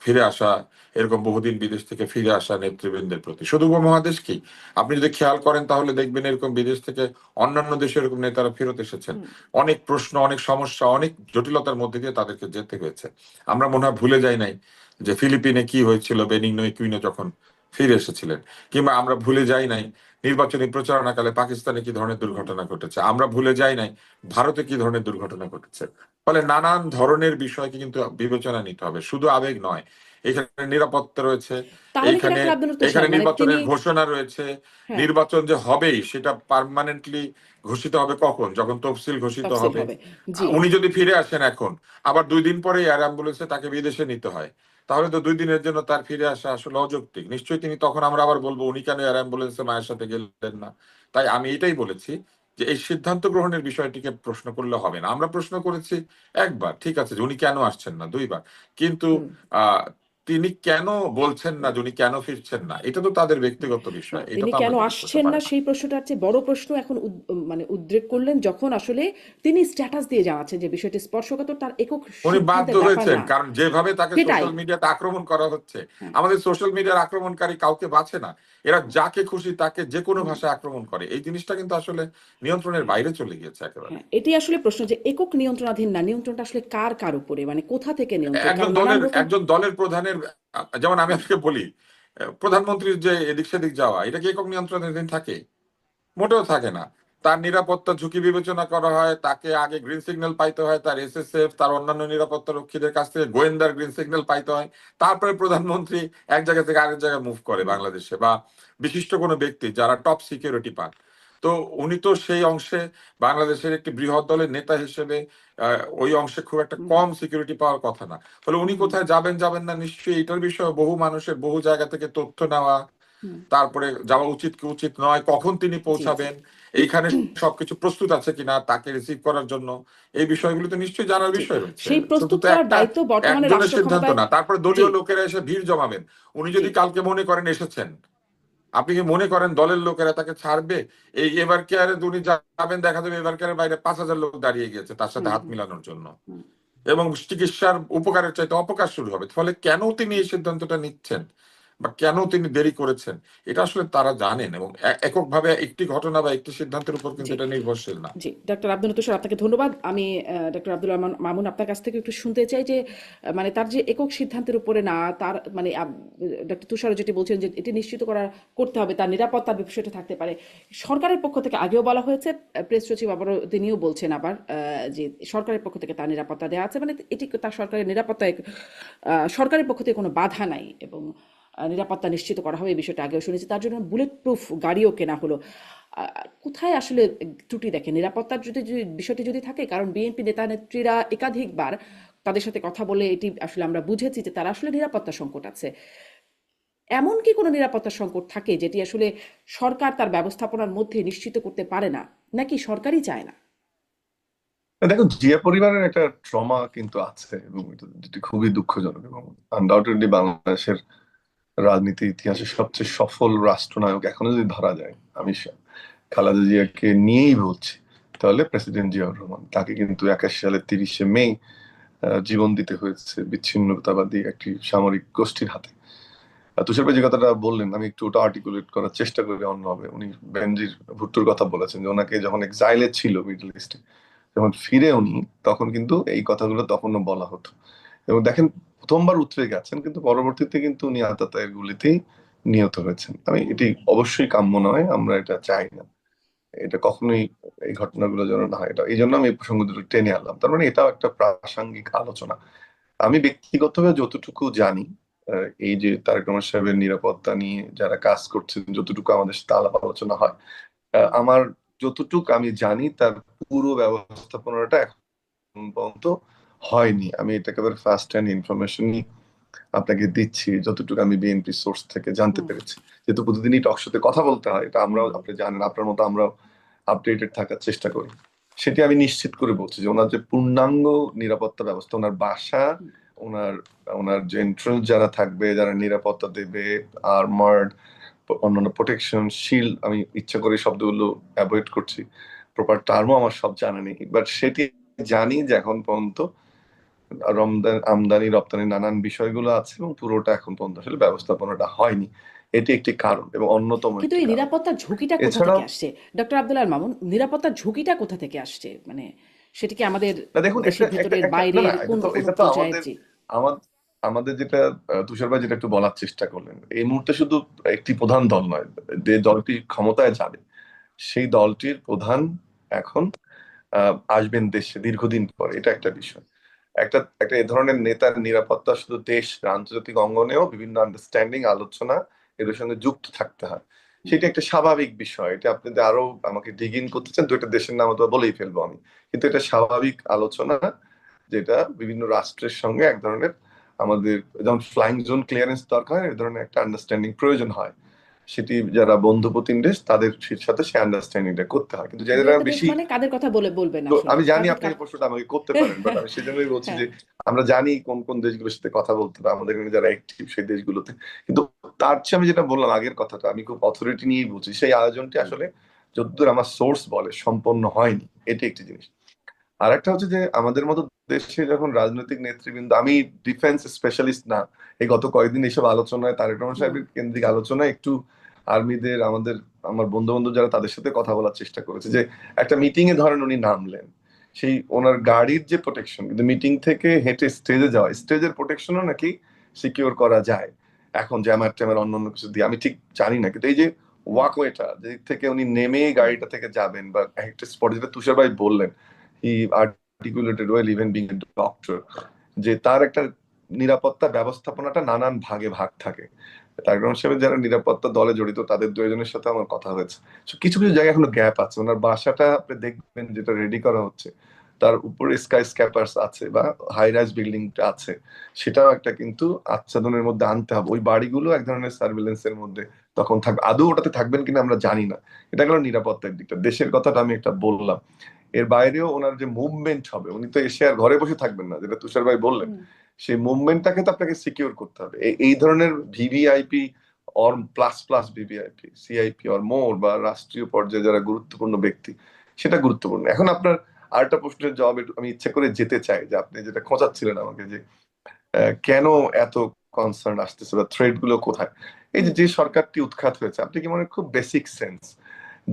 ফিরে আসা, এরকম বহুদিন বিদেশ থেকে ফিরে আসা নেতৃবৃন্দের প্রতি, শুধু উপমহাদেশ কি, আপনি যদি খেয়াল করেন তাহলে দেখবেন এরকম বিদেশ থেকে অন্যান্য দেশে এরকম নেতারা ফেরত এসেছেন। অনেক প্রশ্ন, অনেক সমস্যা, অনেক জটিলতার মধ্যে দিয়ে তাদেরকে যেতে হয়েছে। আমরা মনে হয় ভুলে যাই নাই যে ফিলিপিনে কি হয়েছিল বেনিগনো একুইনো যখন ফিরে এসেছিলেন, কিংবা আমরা ভুলে যাই নাই নির্বাচনী প্রচারণাকালে পাকিস্তানে কি ধরনের দুর্ঘটনা ঘটেছে, আমরা ভুলে যাই নাই ভারতে কি ধরনের দুর্ঘটনা ঘটেছে। ফলে নানান ধরনের বিষয়কে কিন্তু বিবেচনা নিতে হবে, শুধু আবেগ নয়। এখানে নিরাপত্তা রয়েছে, তাহলে কি এইখানে ডাক্তার আব্দুল লতিফ এখানে সাহেব, মানে তিনি, নির্বাচনের ঘোষণা রয়েছে। হ্যাঁ, নির্বাচন যে হবেই সেটা পার্মানেন্টলি ঘোষিত হবে কখন, যখন তফসিল ঘোষিত তফসিল হবে। হবে। জি। উনি যদি ফিরে আসেন এখন, আবার 2 দিন পরে এয়ার অ্যাম্বুলেন্সে তাকে বিদেশে নিতে হয়, তাহলে তো 2 দিনের জন্য তার ফিরে আসা আসলে অযৌক্তিক। নিশ্চয়ই তিনি তখন, আমরা আবার বলবো উনি কেন এয়ার অ্যাম্বুলেন্সে মায়ের সাথে গেলেন না। তাই আমি এটাই বলেছি যে এই সিদ্ধান্ত গ্রহণের বিষয়টিকে প্রশ্ন করলে হবে না। আমরা প্রশ্ন করেছি একবার, ঠিক আছে, যে উনি কেন আসছেন না, 2বার, কিন্তু হুম। আহ তিনি কেন বলছেন না যে উনি কেন ফিরছেন না, এটা তো তাদের ব্যক্তিগত না, বিষয়, এটা তিনি তো আমরা কেন জিজ্ঞেস করতে আসছেন পারি না না। সেই প্রশ্নটার চেয়ে বড় প্রশ্ন এখন মানে উদ্রেক করলেন যখন আসলে তিনি স্ট্যাটাস দিয়ে জানাচ্ছেন যে বিষয়টি স্পর্শকাতর, তার একক উনি বাধ্য সিদ্ধান্তের ব্যাপার হয়েছেন, না। কারণ যেভাবে তাকে সেটাই। সোশ্যাল মিডিয়াতে আক্রমণ করা হচ্ছে, হ্যাঁ। আমাদের সোশ্যাল মিডিয়ার আক্রমণকারী কাউকে বাঁচে না। এরা যাকে খুশি তাকে যে কোনো ভাষায় আক্রমণ করে। এই জিনিসটা কিন্তু আসলে নিয়ন্ত্রণের বাইরে চলে গিয়েছে একেবারে। হ্যাঁ, এটি আসলে প্রশ্ন যে একক নিয়ন্ত্রণাধীন না, নিয়ন্ত্রণটা আসলে কার কার উপরে, মানে কোথা থেকে নিয়ন্ত্রণ, একজন কারণ নানান দলের রকম। একজন দলের প্রধানের, যেমন আমি আজকে বলি, প্রধানমন্ত্রীর যে এদিক সেদিক যাওয়া, এটা কি একক নিয়ন্ত্রণাধীন থাকে? মোটেও থাকে না। তার নিরাপত্তা ঝুঁকি বিবেচনা করা হয়, তাকে আগে গ্রিন সিগন্যাল পাইতে হয়, তার এসএসএফ তার অন্যান্য নিরাপত্তা রক্ষীদের কাছ থেকে গোয়েন্দার গ্রিন সিগন্যাল পাইতে হয়, তারপরে প্রধানমন্ত্রী এক জায়গা থেকে আরেক জায়গায় মুভ করে বাংলাদেশে, বা বিশিষ্ট কোনো ব্যক্তি যারা টপ সিকিউরিটি পান। তো উনি তো সেই অংশে বাংলাদেশের একটি বৃহৎ দলের নেতা হিসেবে ওই অংশে খুব একটা কম সিকিউরিটি পাওয়ার কথা না। ফলে উনি কোথায় যাবেন যাবেন না, নিশ্চয়ই এটার বিষয়ে বহু মানুষের বহু জায়গা থেকে তথ্য নেওয়া, তারপরে যাওয়া উচিত কি উচিত নয়, কখন তিনি পৌঁছাবেন, এইখানে সবকিছু প্রস্তুত আছে কিনা তাকে রিসিভ করার জন্য, এই বিষয়গুলো তো নিশ্চয়ই জানার বিষয় রয়েছে। সেই শুধু প্রস্তুত তো করার একটা দায়িত্ব বর্তমানে একজনের রাষ্ট্র সিদ্ধান্ত ক্ষমতায়। না। তারপরে জি দলীয় লোকেরা এসে ভিড় জমাবেন। উনি যদি জি কালকে মনে করেন এসেছেন, আপনি কি মনে করেন দলের লোকেরা তাকে ছাড়বে? এই এবার কেয়ারে উনি যাবেন, দেখা যাবে এবার কেয়ারের বাইরে 5,000 লোক দাঁড়িয়ে গিয়েছে তার সাথে হাত মিলানোর জন্য, হুম। এবং চিকিৎসার উপকারের চাইতে অপকার শুরু হবে। ফলে কেন তিনি এই সিদ্ধান্তটা নিচ্ছেন বা কেন তিনি দেরি করেছেন, এটা আসলে তারা জানেন, এবং এককভাবে একটি ঘটনা বা একটি সিদ্ধান্তের উপর কিন্তু জি এটা নির্ভরশীল না। জি ডক্টর আব্দুল তুষার, আপনাকে ধন্যবাদ। আমি ডক্টর আব্দুল মামুন আপনার কাছ থেকে একটু শুনতে চাই যে মানে তার যে একক সিদ্ধান্তের উপরে না, তার মানে ডক্টর তুষার যেটি বলছেন যে এটি নিশ্চিত করতে হবে তার নিরাপত্তার বিষয়টা থাকতে পারে। সরকারের পক্ষ থেকে আগেও বলা হয়েছে, প্রেস সচিব আবারও তিনিও বলছেন আবার যে সরকারের পক্ষ থেকে তার নিরাপত্তা দেওয়া আছে, মানে এটি তার সরকারের নিরাপত্তায় সরকারের পক্ষ থেকে কোনো বাধা নাই, এবং নিরাপত্তা নিশ্চিত করা হবে, এই বিষয়টা আগেও শুনেছি। তার জন্য বুলেট প্রুফ গাড়িও কেনা হলো। কোথায় আসলে ত্রুটি দেখে নিরাপত্তার বিষয়টি যদি থাকে? কারণ বিএনপি নেতা নেত্রীরা একাধিকবার তাদের সাথে কথা বলে এটি আসলে আমরা বুঝেছি যে তারা আসলে নিরাপত্তা সংকট আছে। এমন কি কোনো নিরাপত্তা সংকট থাকে যেটি আসলে সরকার তার ব্যবস্থাপনার মধ্যে নিশ্চিত করতে পারে না, নাকি সরকারই চায় না? দেখুন, জিয়া পরিবারের একটা ট্রমা কিন্তু আছে, এবং যেটি খুবই দুঃখজনক, এবং আনডাউটেডলি বাংলাদেশের রাজনীতির ইতিহাসে সবচেয়ে সফল রাষ্ট্রনায়ক এখনো যদি ধরা যায়, আমি খালেদা জিয়াকে নিয়েই বলছি, তাহলে প্রেসিডেন্ট জিয়াউর রহমান। তাকে কিন্তু 81 সালের 30শে মে জীবন দিতে হয়েছে বিচ্ছিন্নতাবাদী একটি সামরিক গোষ্ঠীর হাতে। তুষার ভাই যে কথাটা বললেন, আমি একটু ওটা আর্টিকুলেট করার চেষ্টা করি অন্যভাবে। উনি বেনজির ভুট্টোর কথা বলেছেন যে ওনাকে যখন এক্সাইলে ছিল মিডল ইস্টে, যখন ফিরে উনি, তখন কিন্তু এই কথাগুলো তখনও বলা হতো। এবং দেখেন, প্রথমবার উতরে গেছেন, কিন্তু পরবর্তীতে কিন্তু উনি আততায়ীর গুলিতেই নিহত হয়েছেন। এটি অবশ্যই কাম্য নয়, আমরা এটা চাই না, এটা কখনোই এই ঘটনাগুলো যেন না হয়। এটা এই জন্য আমি এই প্রসঙ্গ দুটো টেনে আনলাম। তার মানে এটাও একটা প্রাসঙ্গিক আলোচনা। আমি ব্যক্তিগতভাবে যতটুকু জানি, এই যে তারেক রহমান সাহেবের নিরাপত্তা নিয়ে যারা কাজ করছেন, যতটুকু আমাদের সাথে আলাপ আলোচনা হয়, আমার যতটুকু আমি জানি তার পুরো ব্যবস্থাপনাটা এখন পর্যন্ত হয়নি। আমি এটা একেবারে ফার্স্ট হ্যান্ড ইনফরমেশনই আপনাকে দিচ্ছি, যতটুকু আমি বিএনপি সোর্স থেকে জানতে পেরেছি। যেহেতু প্রতিদিনই টক শোতে কথা বলতে হয়, এটা আমরাও, আপনি জানেন, আপনার মতো আমরাও আপডেটেড থাকার চেষ্টা করি। সেটি আমি নিশ্চিত করে বলছি যে ওনার যে পূর্ণাঙ্গ নিরাপত্তা ব্যবস্থা, ওনার বাসা, ওনার ওনার যে এন্ট্রান্স যারা থাকবে, যারা নিরাপত্তা দেবে, আর্মার্ড, অন্যান্য প্রোটেকশন, শিল্ড, আমি ইচ্ছা করে শব্দগুলো অ্যাভয়েড করছি, প্রপার টার্মও আমার সব জানা নেই, বাট সেটি জানি যে এখন পর্যন্ত আমদানি রপ্তানি নানান বিষয়গুলো আছে, এবং পুরোটা এখন পর্যন্ত আসলে ব্যবস্থাপনাটা হয়নি। এটি একটি কারণ, এবং অন্যতম কিন্তু একটি এই কারণ। নিরাপত্তার ঝুঁকিটা কোথা এছাড়াও থেকে আসছে ডক্টর আব্দুল মামুন? নিরাপত্তার ঝুঁকিটা কোথা থেকে আসছে, মানে সেটি কি আমাদের না, দেখুন, দেশের একটা একটা ভেতরের, একটা না, বাইরের, না, কোন কোন এটা তো পর্যায়ের? আমাদের জি আমার আমাদের যেটা তুষার ভাই যেটা একটু বলার চেষ্টা করলেন, এই মুহূর্তে শুধু একটি প্রধান দল নয়, যে দলটি ক্ষমতায় যাবে সেই দলটির প্রধান এখন আসবেন দেশে দীর্ঘদিন পরে, এটা একটা বিষয়। একটা একটা এ ধরনের নেতার নিরাপত্তা শুধু দেশ, আন্তর্জাতিক অঙ্গনেও বিভিন্ন আন্ডারস্ট্যান্ডিং, আলোচনা এদের সঙ্গে যুক্ত থাকতে হয়। সেটা একটা স্বাভাবিক বিষয়। এটা আপনি যদি আরো আমাকে ডিগ ইন করতে চান, তো এটা দেশের নাম তো বলেই ফেলবো আমি, কিন্তু এটা স্বাভাবিক আলোচনা, যেটা বিভিন্ন রাষ্ট্রের সঙ্গে এক ধরনের, আমাদের যেমন ফ্লাইং জোন ক্লিয়ারেন্স দরকার হয়, এ ধরনের একটা আন্ডারস্ট্যান্ডিং প্রয়োজন হয়। সেটি যারা বন্ধু প্রতিম দেশ তাদের সাথে সে আন্ডারস্ট্যান্ডিংটা করতে হয়। কিন্তু দু যারা একটা দেশ বেশি, মানে কাদের কথা বলবেন তো আসলে? আমি জানি কাদের আপনি এই প্রশ্নটা আমাকে করতে পারেন, বাট আমি সেজন্যই বলছি হ্যাঁ যে আমরা জানি কোন কোন দেশগুলোর সাথে কথা বলতে হবে, আমাদের এখানে যারা অ্যাক্টিভ সেই দেশগুলোতে। কিন্তু তার চেয়ে আমি যেটা বললাম আগের কথাটা, আমি খুব অথরিটি নিয়েই বলছি, সেই আয়োজনটি আসলে যতদূর আমার সোর্স বলে সম্পন্ন হয়নি, এটি একটি জিনিস। আর একটা হচ্ছে যে আমাদের মতো দেশে যখন রাজনৈতিক নেতৃবৃন্দ, আমি ডিফেন্স স্পেশালিস্ট না, এই গত কয়েকদিন এইসব আলোচনায়, তারেক রহমান সাহেবের কেন্দ্রিক আলোচনায় একটু আর্মিদের, আমার বন্ধু বান্ধব যারা, তাদের সাথে কথা বলার চেষ্টা করেছে, যে একটা মিটিং এ ধরেন উনি নামলেন, সেই ওনার গাড়ির যে প্রোটেকশন, কিন্তু মিটিং থেকে হেঁটে স্টেজে যাওয়া, স্টেজের প্রোটেকশনও নাকি সিকিউর করা যায় এখন জ্যামার ট্যামার অন্য অন্য কিছু দিয়ে, আমি ঠিক জানি না। কিন্তু এই যে ওয়াকওয়েটা যেদিক থেকে উনি নেমে গাড়িটা থেকে যাবেন বা একটা স্পটে, যেটা তুষার ভাই বললেন, he articulated well even being a doctor, যে তার একটা নিরাপত্তা ব্যবস্থাপনাটা নানান ভাগে ভাগ থাকে। তার কারণ হিসেবে যারা নিরাপত্তা দলে জড়িত তাদের দুজনের সাথে আমার কথা হয়েছে। So, কিছু কিছু জায়গায় এখনো গ্যাপ আছে। ওনার বাসাটা আপনি দেখবেন যেটা রেডি করা হচ্ছে, তার উপরে স্কাই স্ক্যাপার্স আছে বা হাই রাইজ বিল্ডিং আছে, সেটাও একটা কিন্তু আচ্ছাদনের মধ্যে আনতে হবে। ওই বাড়িগুলো এক ধরনের সার্ভিলেন্সের মধ্যে তখন থাকবে। আদৌ ওটাতে থাকবেন কিনা আমরা জানি না। এটা গেল নিরাপত্তার দিকটা। দেশের কথাটা আমি একটা বললাম। এর বাইরেও ওনার যে মুভমেন্ট হবে, উনি তো এসে আর ঘরে বসে থাকবেন না, যেটা তুষার ভাই বললেন। সেই মুভমেন্টটাকে তো আপনাকে সিকিউর করতে হবে। এই ধরনের VVIP or plus plus VVIP, CIP or more, বা রাষ্ট্রীয় পর্যায়ে যারা গুরুত্বপূর্ণ ব্যক্তি, সেটা গুরুত্বপূর্ণ। এখন আপনার আরেকটা প্রশ্নের জবাব আমি ইচ্ছা করে যেতে চাই, যে আপনি যেটা খোঁচাচ্ছিলেন আমাকে, যে কেন এত কনসার্ন আসতেছে বা থ্রেড গুলো কোথায়। এই যে যে সরকারটি উৎখাত হয়েছে, আপনি কি মনে হয়, খুব বেসিক সেন্স,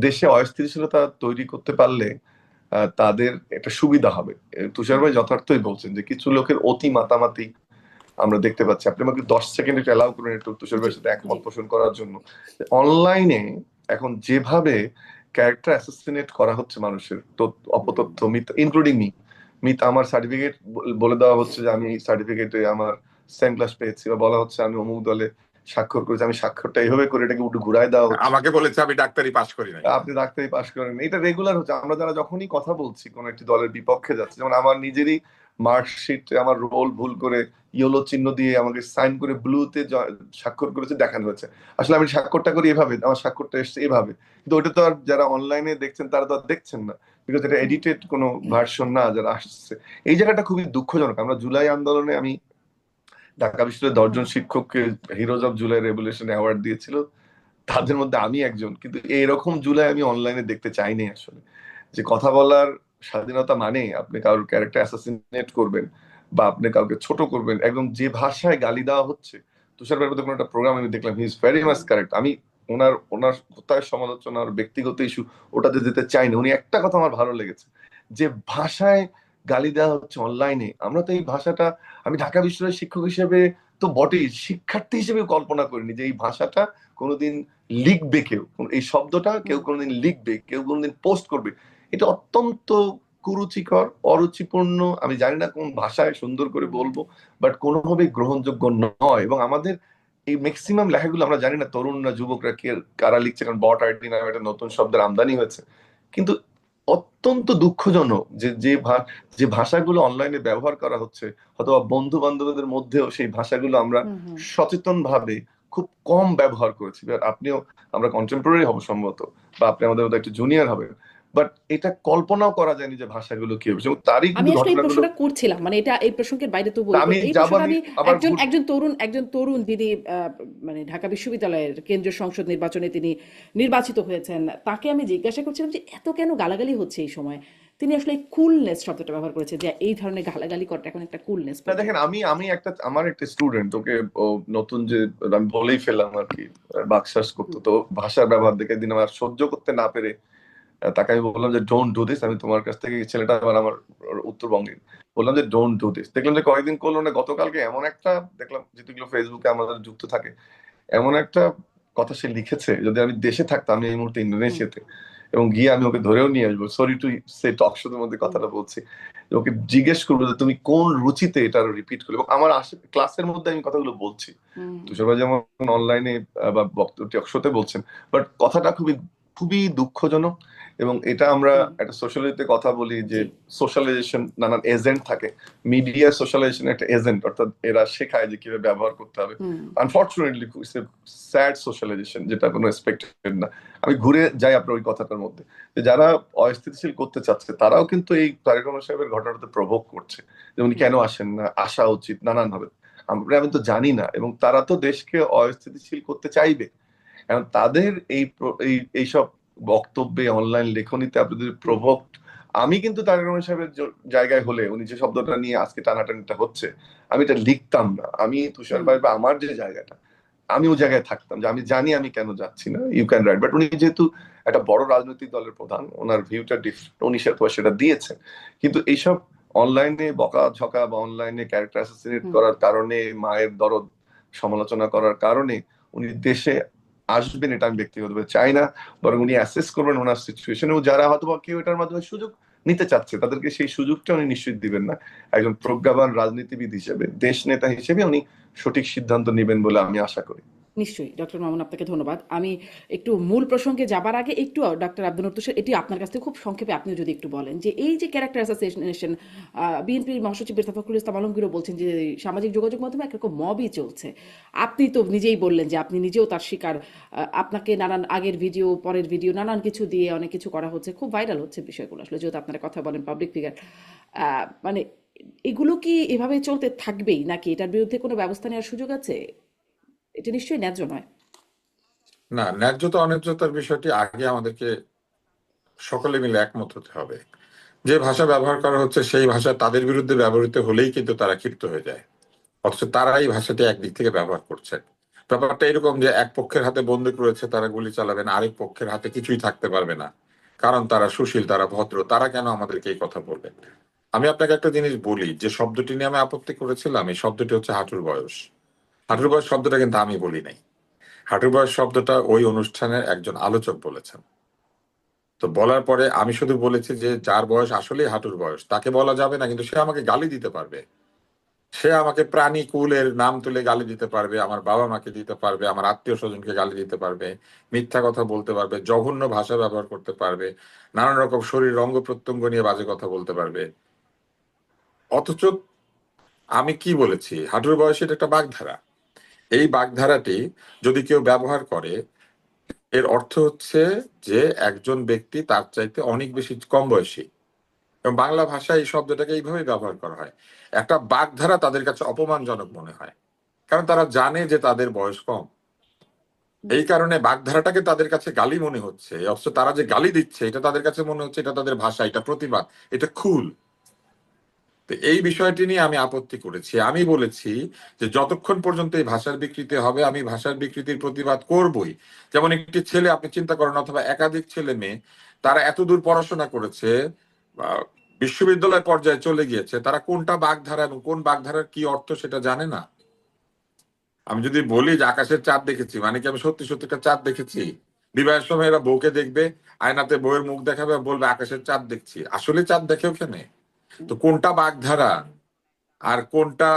দেশে অস্থিতিশীলতা তৈরি করতে পারলে তাদের একটা সুবিধা হবে। তুষার ভাই যথার্থই বলছেন যে কিছু লোকের অতি মাতামাতি আমরা দেখতে পাচ্ছি। আপনি আমাকে 10 সেকেন্ড একটু অ্যালাউ করবেন একটু তুষার ভাইয়ের সাথে একমত পোষণ করার জন্য। অনলাইনে এখন যেভাবে ক্যারেক্টার অ্যাসাসিনেট করা হচ্ছে মানুষের, অপতথ্য, মিথ, ইনক্লুডিং মিথ, আমার সার্টিফিকেট বলে দেওয়া হচ্ছে যে আমি সার্টিফিকেটে আমার সেম ক্লাস পেয়েছি, বা বলা হচ্ছে আমি অমুক দলে স্বাক্ষর করেছি, আমি স্বাক্ষরটা এইভাবে করে এটাকে উঠে ঘুরায় দেওয়া হচ্ছে। আমাকে বলেছে আমি ডাক্তারি পাশ করি নাই। আপনি ডাক্তারি পাশ করেন, এটা রেগুলার হচ্ছে। আমরা যারা যখনই কথা বলছি কোন একটি দলের বিপক্ষে যাচ্ছে, যেমন আমার নিজেরই মার্কশিট আমার রোল ভুল করে ইয়েলো চিহ্ন দিয়ে আমাকে সাইন করে ব্লুতে স্বাক্ষর করেছে, দেখানো হয়েছে। আসলে আমি স্বাক্ষরটা করি এভাবে, আমার স্বাক্ষরটা এসছে এভাবে, কিন্তু ওইটা তো আর যারা অনলাইনে দেখছেন তারা তো আর দেখছেন না, বিকজ এটা এডিটেড কোনো ভার্সন না যারা আসছে। এই জায়গাটা খুবই দুঃখজনক। আমরা জুলাই আন্দোলনে আমি ঢাকা বিশ্ববিদ্যালয়ের 10 জন শিক্ষককে heroes of July revolution award দিয়েছিল, তাদের মধ্যে আমি একজন। কিন্তু এইরকম জুলাই আমি অনলাইনে দেখতে চাইনি আসলে। যে কথা বলার স্বাধীনতা মানে আপনি কারোর ক্যারেক্টার অ্যাসাসিনেট করবেন বা আপনি কাউকে ছোট করবেন, একদম যে ভাষায় গালি দেওয়া হচ্ছে। তুষার ভাইয়ের মধ্যে কোনো একটা প্রোগ্রাম আমি দেখলাম, he is very much correct. আমি ওনার ওনার কোথায় সমালোচনা, ওনার ব্যক্তিগত ইস্যু, ওটাতে যেতে চাই না। উনি একটা কথা আমার ভালো লেগেছে, যে ভাষায় গালি দেওয়া হচ্ছে অনলাইনে, আমরা তো এই ভাষাটা, আমি ঢাকা বিশ্ববিদ্যালয়ের শিক্ষক হিসেবে তো বটেই, শিক্ষার্থী হিসেবে কল্পনা করিনি যে এই ভাষাটা কোনোদিন লিখবে কেউ, এই শব্দটা কেউ কোনোদিন লিখবে, কেউ কোনোদিন পোস্ট করবে। এটা অত্যন্ত কুরুচিকর, অরুচিপূর্ণ। আমি জানি না কোন ভাষায় সুন্দর করে বলবো, বাট কোনোভাবেই গ্রহণযোগ্য নয়। এবং আমাদের এই ম্যাক্সিমাম লেখাগুলো আমরা জানি না তরুণরা, যুবকরা কে কারা লিখছে, কারণ বট আইডি নামে একটা নতুন শব্দের আমদানি হয়েছে। কিন্তু অত্যন্ত দুঃখজনক যে যে ভাষাগুলো অনলাইনে ব্যবহার করা হচ্ছে, অথবা বন্ধু বান্ধবদের মধ্যেও সেই ভাষাগুলো আমরা সচেতন ভাবে খুব কম ব্যবহার করেছি। আপনিও, আমরা কন্টেম্পোরারি হব সম্ভবত, বা আপনি আমাদের মধ্যে একটু জুনিয়র হবেন, বাট এটা কল্পনাও করা যায়নি যে ভাষাগুলো কি হবে। এবং তারই আমি কিন্তু আসলে এই ঘটনাগুলো, প্রশ্নটা করছিলাম, মানে এটা এই প্রসঙ্গের বাইরে তো বলবো, আমি এই যাবো, প্রশ্নটা আমি আমি আবার একজন তরুণ যিনি মানে ঢাকা বিশ্ববিদ্যালয়ের কেন্দ্রীয় সংসদ নির্বাচনে তিনি নির্বাচিত হয়েছেন, তাকে আমি জিজ্ঞাসা করছিলাম যে এত কেন গালাগালি হচ্ছে এই সময়। তিনি আসলে কুলনেস শব্দটা ব্যবহার করেছে, যে এই ধরনের গালাগালি করাটা এখন একটা কুলনেস না দেখেন, আমি আমি একটা, আমার একটা স্টুডেন্ট, ওকে ও নতুন যে, আমি বলেই ফেললাম আর কি, বাকশাস করতো, তো ভাষার ব্যবহার দেখে দিন আমার সহ্য করতে না পেরে তাকে আমি বললাম যে ডোন্ট ডু দিস। আমি তোমার কাছ থেকে, ছেলেটা আবার আমার উত্তরবঙ্গের, বললাম যে ডোন্ট ডু দিস। দেখলাম যে কয়েকদিন করলো না, গতকালকে এমন একটা দেখলাম, যেগুলো ফেসবুকে আমাদের যুক্ত থাকে, এমন একটা কথা সে লিখেছে, যদি আমি দেশে থাকতাম, আমি এই মুহূর্তে ইন্দোনেশিয়াতে, এবং গিয়ে আমি ওকে ধরেও নিয়ে আসবো, সরি টু সে টক শোর মধ্যে কথাটা বলছি, ওকে জিজ্ঞেস করবো যে তুমি কোন রুচিতে এটা রিপিট করলে। এবং আমার ক্লাসের মধ্যে আমি কথাগুলো বলছি, তুষার ভাই যেমন অনলাইনে বা টক শোতে বলছেন, বাট কথাটা খুবই খুবই দুঃখজনক। এবং এটা আমরা একটা সোশ্যালিতে কথা বলি যে সোশ্যালাইজেশন, নানান এজেন্ট থাকে, মিডিয়া সোশ্যালাইজেশন একটা এজেন্ট, অর্থাৎ এরা শেখায় যে কিভাবে ব্যবহার করতে হবে। আনফর্চুনেটলি স্যাড সোশ্যালাইজেশন, যেটা কোনো এক্সপেক্টেড না। আমি ঘুরে যাই আপনার ওই কথাটার মধ্যে, যে যারা অস্থিতিশীল করতে চাচ্ছে তারাও কিন্তু এই তারেক রহমান সাহেবের ঘটনাটাতে প্রভোগ করছে, যে উনি কেন আসেন না, আসা উচিত নানান ভাবে। আমি তো জানি না, এবং তারা তো দেশকে অস্থিতিশীল করতে চাইবে। এখন তাদের এইসব বক্তব্যে, অনলাইন লেখনীতে আপনি যদি প্রভোক্ট, আমি কিন্তু তারেক রহমান সাহেবের জায়গায় হলে, উনি যে শব্দটা নিয়ে আজকে টানাটানিটা হচ্ছে, আমি এটা লিখতাম না। আমি তুষার ভাই বা আমার যে জায়গাটা, আমি ওই জায়গায় থাকতাম, যে আমি জানি আমি কেন যাচ্ছি না, ইউ ক্যান রাইট। বাট উনি যেহেতু একটা বড় রাজনৈতিক দলের প্রধান, ওনার ভিউটা ডিফারেন্ট, উনি সেটা দিয়েছেন। কিন্তু এইসব অনলাইনে বকা ঝকা বা অনলাইনে ক্যারেক্টার অ্যাসাসিনেট করার কারণে, মায়ের দরদ সমালোচনা করার কারণে উনি দেশে আসবেন এটা আমি ব্যক্তিগতভাবে চাই না, বরং উনি অ্যাসেস করবেন ওনার সিচুয়েশন, এবং যারা হয়তো বা কেউ এটার মাধ্যমে সুযোগ নিতে চাচ্ছে তাদেরকে সেই সুযোগটা উনি নিশ্চিত দিবেন না। একজন প্রজ্ঞাবান রাজনীতিবিদ হিসেবে, দেশ নেতা হিসেবে উনি সঠিক সিদ্ধান্ত নেবেন বলে আমি আশা করি। নিশ্চয়ই ডক্টর মামুন, আপনাকে ধন্যবাদ। আমি একটু মূল প্রসঙ্গে যাবার আগে একটু ডক্টর আব্দুল নূর তুষার, এটি আপনার কাছ থেকে খুব সংক্ষেপে আপনিও যদি একটু বলেন যে এই যে ক্যারেক্টার অ্যাসোসিয়েশন, বিএনপির মহাসচিব মির্জা ফখরুল ইসলাম আলমগীরও বলছেন যে সামাজিক যোগাযোগ মাধ্যমে একরকম মবই চলছে। আপনি তো নিজেই বললেন যে আপনি নিজেও তার শিকার। আপনাকে নানান আগের ভিডিও, পরের ভিডিও, নানান কিছু দিয়ে অনেক কিছু করা হচ্ছে, খুব ভাইরাল হচ্ছে বিষয়গুলো আসলে, যেহেতু আপনারা কথা বলেন, পাবলিক ফিগার। মানে এগুলো কি এভাবে চলতে থাকবেই, নাকি এটার বিরুদ্ধে কোনো ব্যবস্থা নেওয়ার সুযোগ আছে? এটা নিশ্চয়ই ন্যায্য নয়। না, ন্যায্যতা অন্যায্যতার বিষয়টি আগে আমাদেরকে সকলে মিলে একমত হতে হবে। যে ভাষা ব্যবহার করা হচ্ছে সেই ভাষা তাদের বিরুদ্ধে ব্যবহৃত হলেই কিন্তু তারা ক্ষিপ্ত হয়ে যায়, অথচ তারা এই ভাষাটি একদিক থেকে ব্যবহার করছে। ব্যাপারটা এরকম যে এক পক্ষের হাতে বন্দুক রয়েছে, তারা গুলি চালাবেন, আরেক পক্ষের হাতে কিছুই থাকতে পারবে না, কারণ তারা সুশীল, তারা ভদ্র, তারা কেন আমাদেরকে এই কথা বলবেন? আমি আপনাকে একটা জিনিস বলি, যে শব্দটি নিয়ে আমি আপত্তি করেছিলাম, এই শব্দটি হচ্ছে হাঁটুর বয়স। হাঁটুর বয়স শব্দটা কিন্তু আমি বলি নাই। হাঁটুর বয়স শব্দটা ওই অনুষ্ঠানের একজন আলোচক বলেছেন। তো বলার পরে আমি শুধু বলেছি যে যার বয়স আসলেই হাঁটুর বয়স তাকে বলা যাবে না, কিন্তু সে আমাকে গালি দিতে পারবে। সে আমাকে প্রাণী কুলের নাম তুলে গালি দিতে পারবে, আমার বাবা মাকে দিতে পারবে, আমার আত্মীয় স্বজনকে গালি দিতে পারবে, মিথ্যা কথা বলতে পারবে, জঘন্য ভাষা ব্যবহার করতে পারবে, নানান রকম শরীর অঙ্গ প্রত্যঙ্গ নিয়ে বাজে কথা বলতে পারবে। অথচ আমি কি বলেছি? হাঁটুর বয়সে এটা একটা বাগধারা। এই বাগধারাটি যদি কেউ ব্যবহার করে, এর অর্থ হচ্ছে যে একজন ব্যক্তি তার চাইতে অনেক বেশি কম বয়সী। এবং বাংলা ভাষায় এই শব্দটাকে এইভাবেই ব্যবহার করা হয়। একটা বাগধারা তাদের কাছে অপমানজনক মনে হয়, কারণ তারা জানে যে তাদের বয়স কম। এই কারণে বাগধারাটাকে তাদের কাছে গালি মনে হচ্ছে, অথচ তারা যে গালি দিচ্ছে এটা তাদের কাছে মনে হচ্ছে এটা তাদের ভাষা, এটা প্রতিবাদ, এটা কুল। তো এই বিষয়টি নিয়ে আমি আপত্তি করেছি। আমি বলেছি যে যতক্ষণ পর্যন্ত এই ভাষার বিকৃতি হবে আমি ভাষার বিকৃতির প্রতিবাদ করবই। যেমন একটি ছেলে, আপনি চিন্তা করেন, অথবা একাধিক ছেলে মেয়ে, তারা এত দূর পড়াশোনা করেছে, আহ, বিশ্ববিদ্যালয় পর্যায়ে চলে গিয়েছে, তারা কোনটা বাগধারা এবং কোন বাগধারার কি অর্থ সেটা জানে না। আমি যদি বলি যে আকাশের চাঁদ দেখেছি, মানে কি আমি সত্যি সত্যি একটা চাঁদ দেখেছি? বিবাহের সময় এরা বউকে দেখবে, আয়নাতে বউয়ের মুখ দেখাবে আর বলবে আকাশের চাঁদ দেখছি, আসলে চাঁদ দেখে ওখানে? তো কোনটা বাগধারা আর কোনটা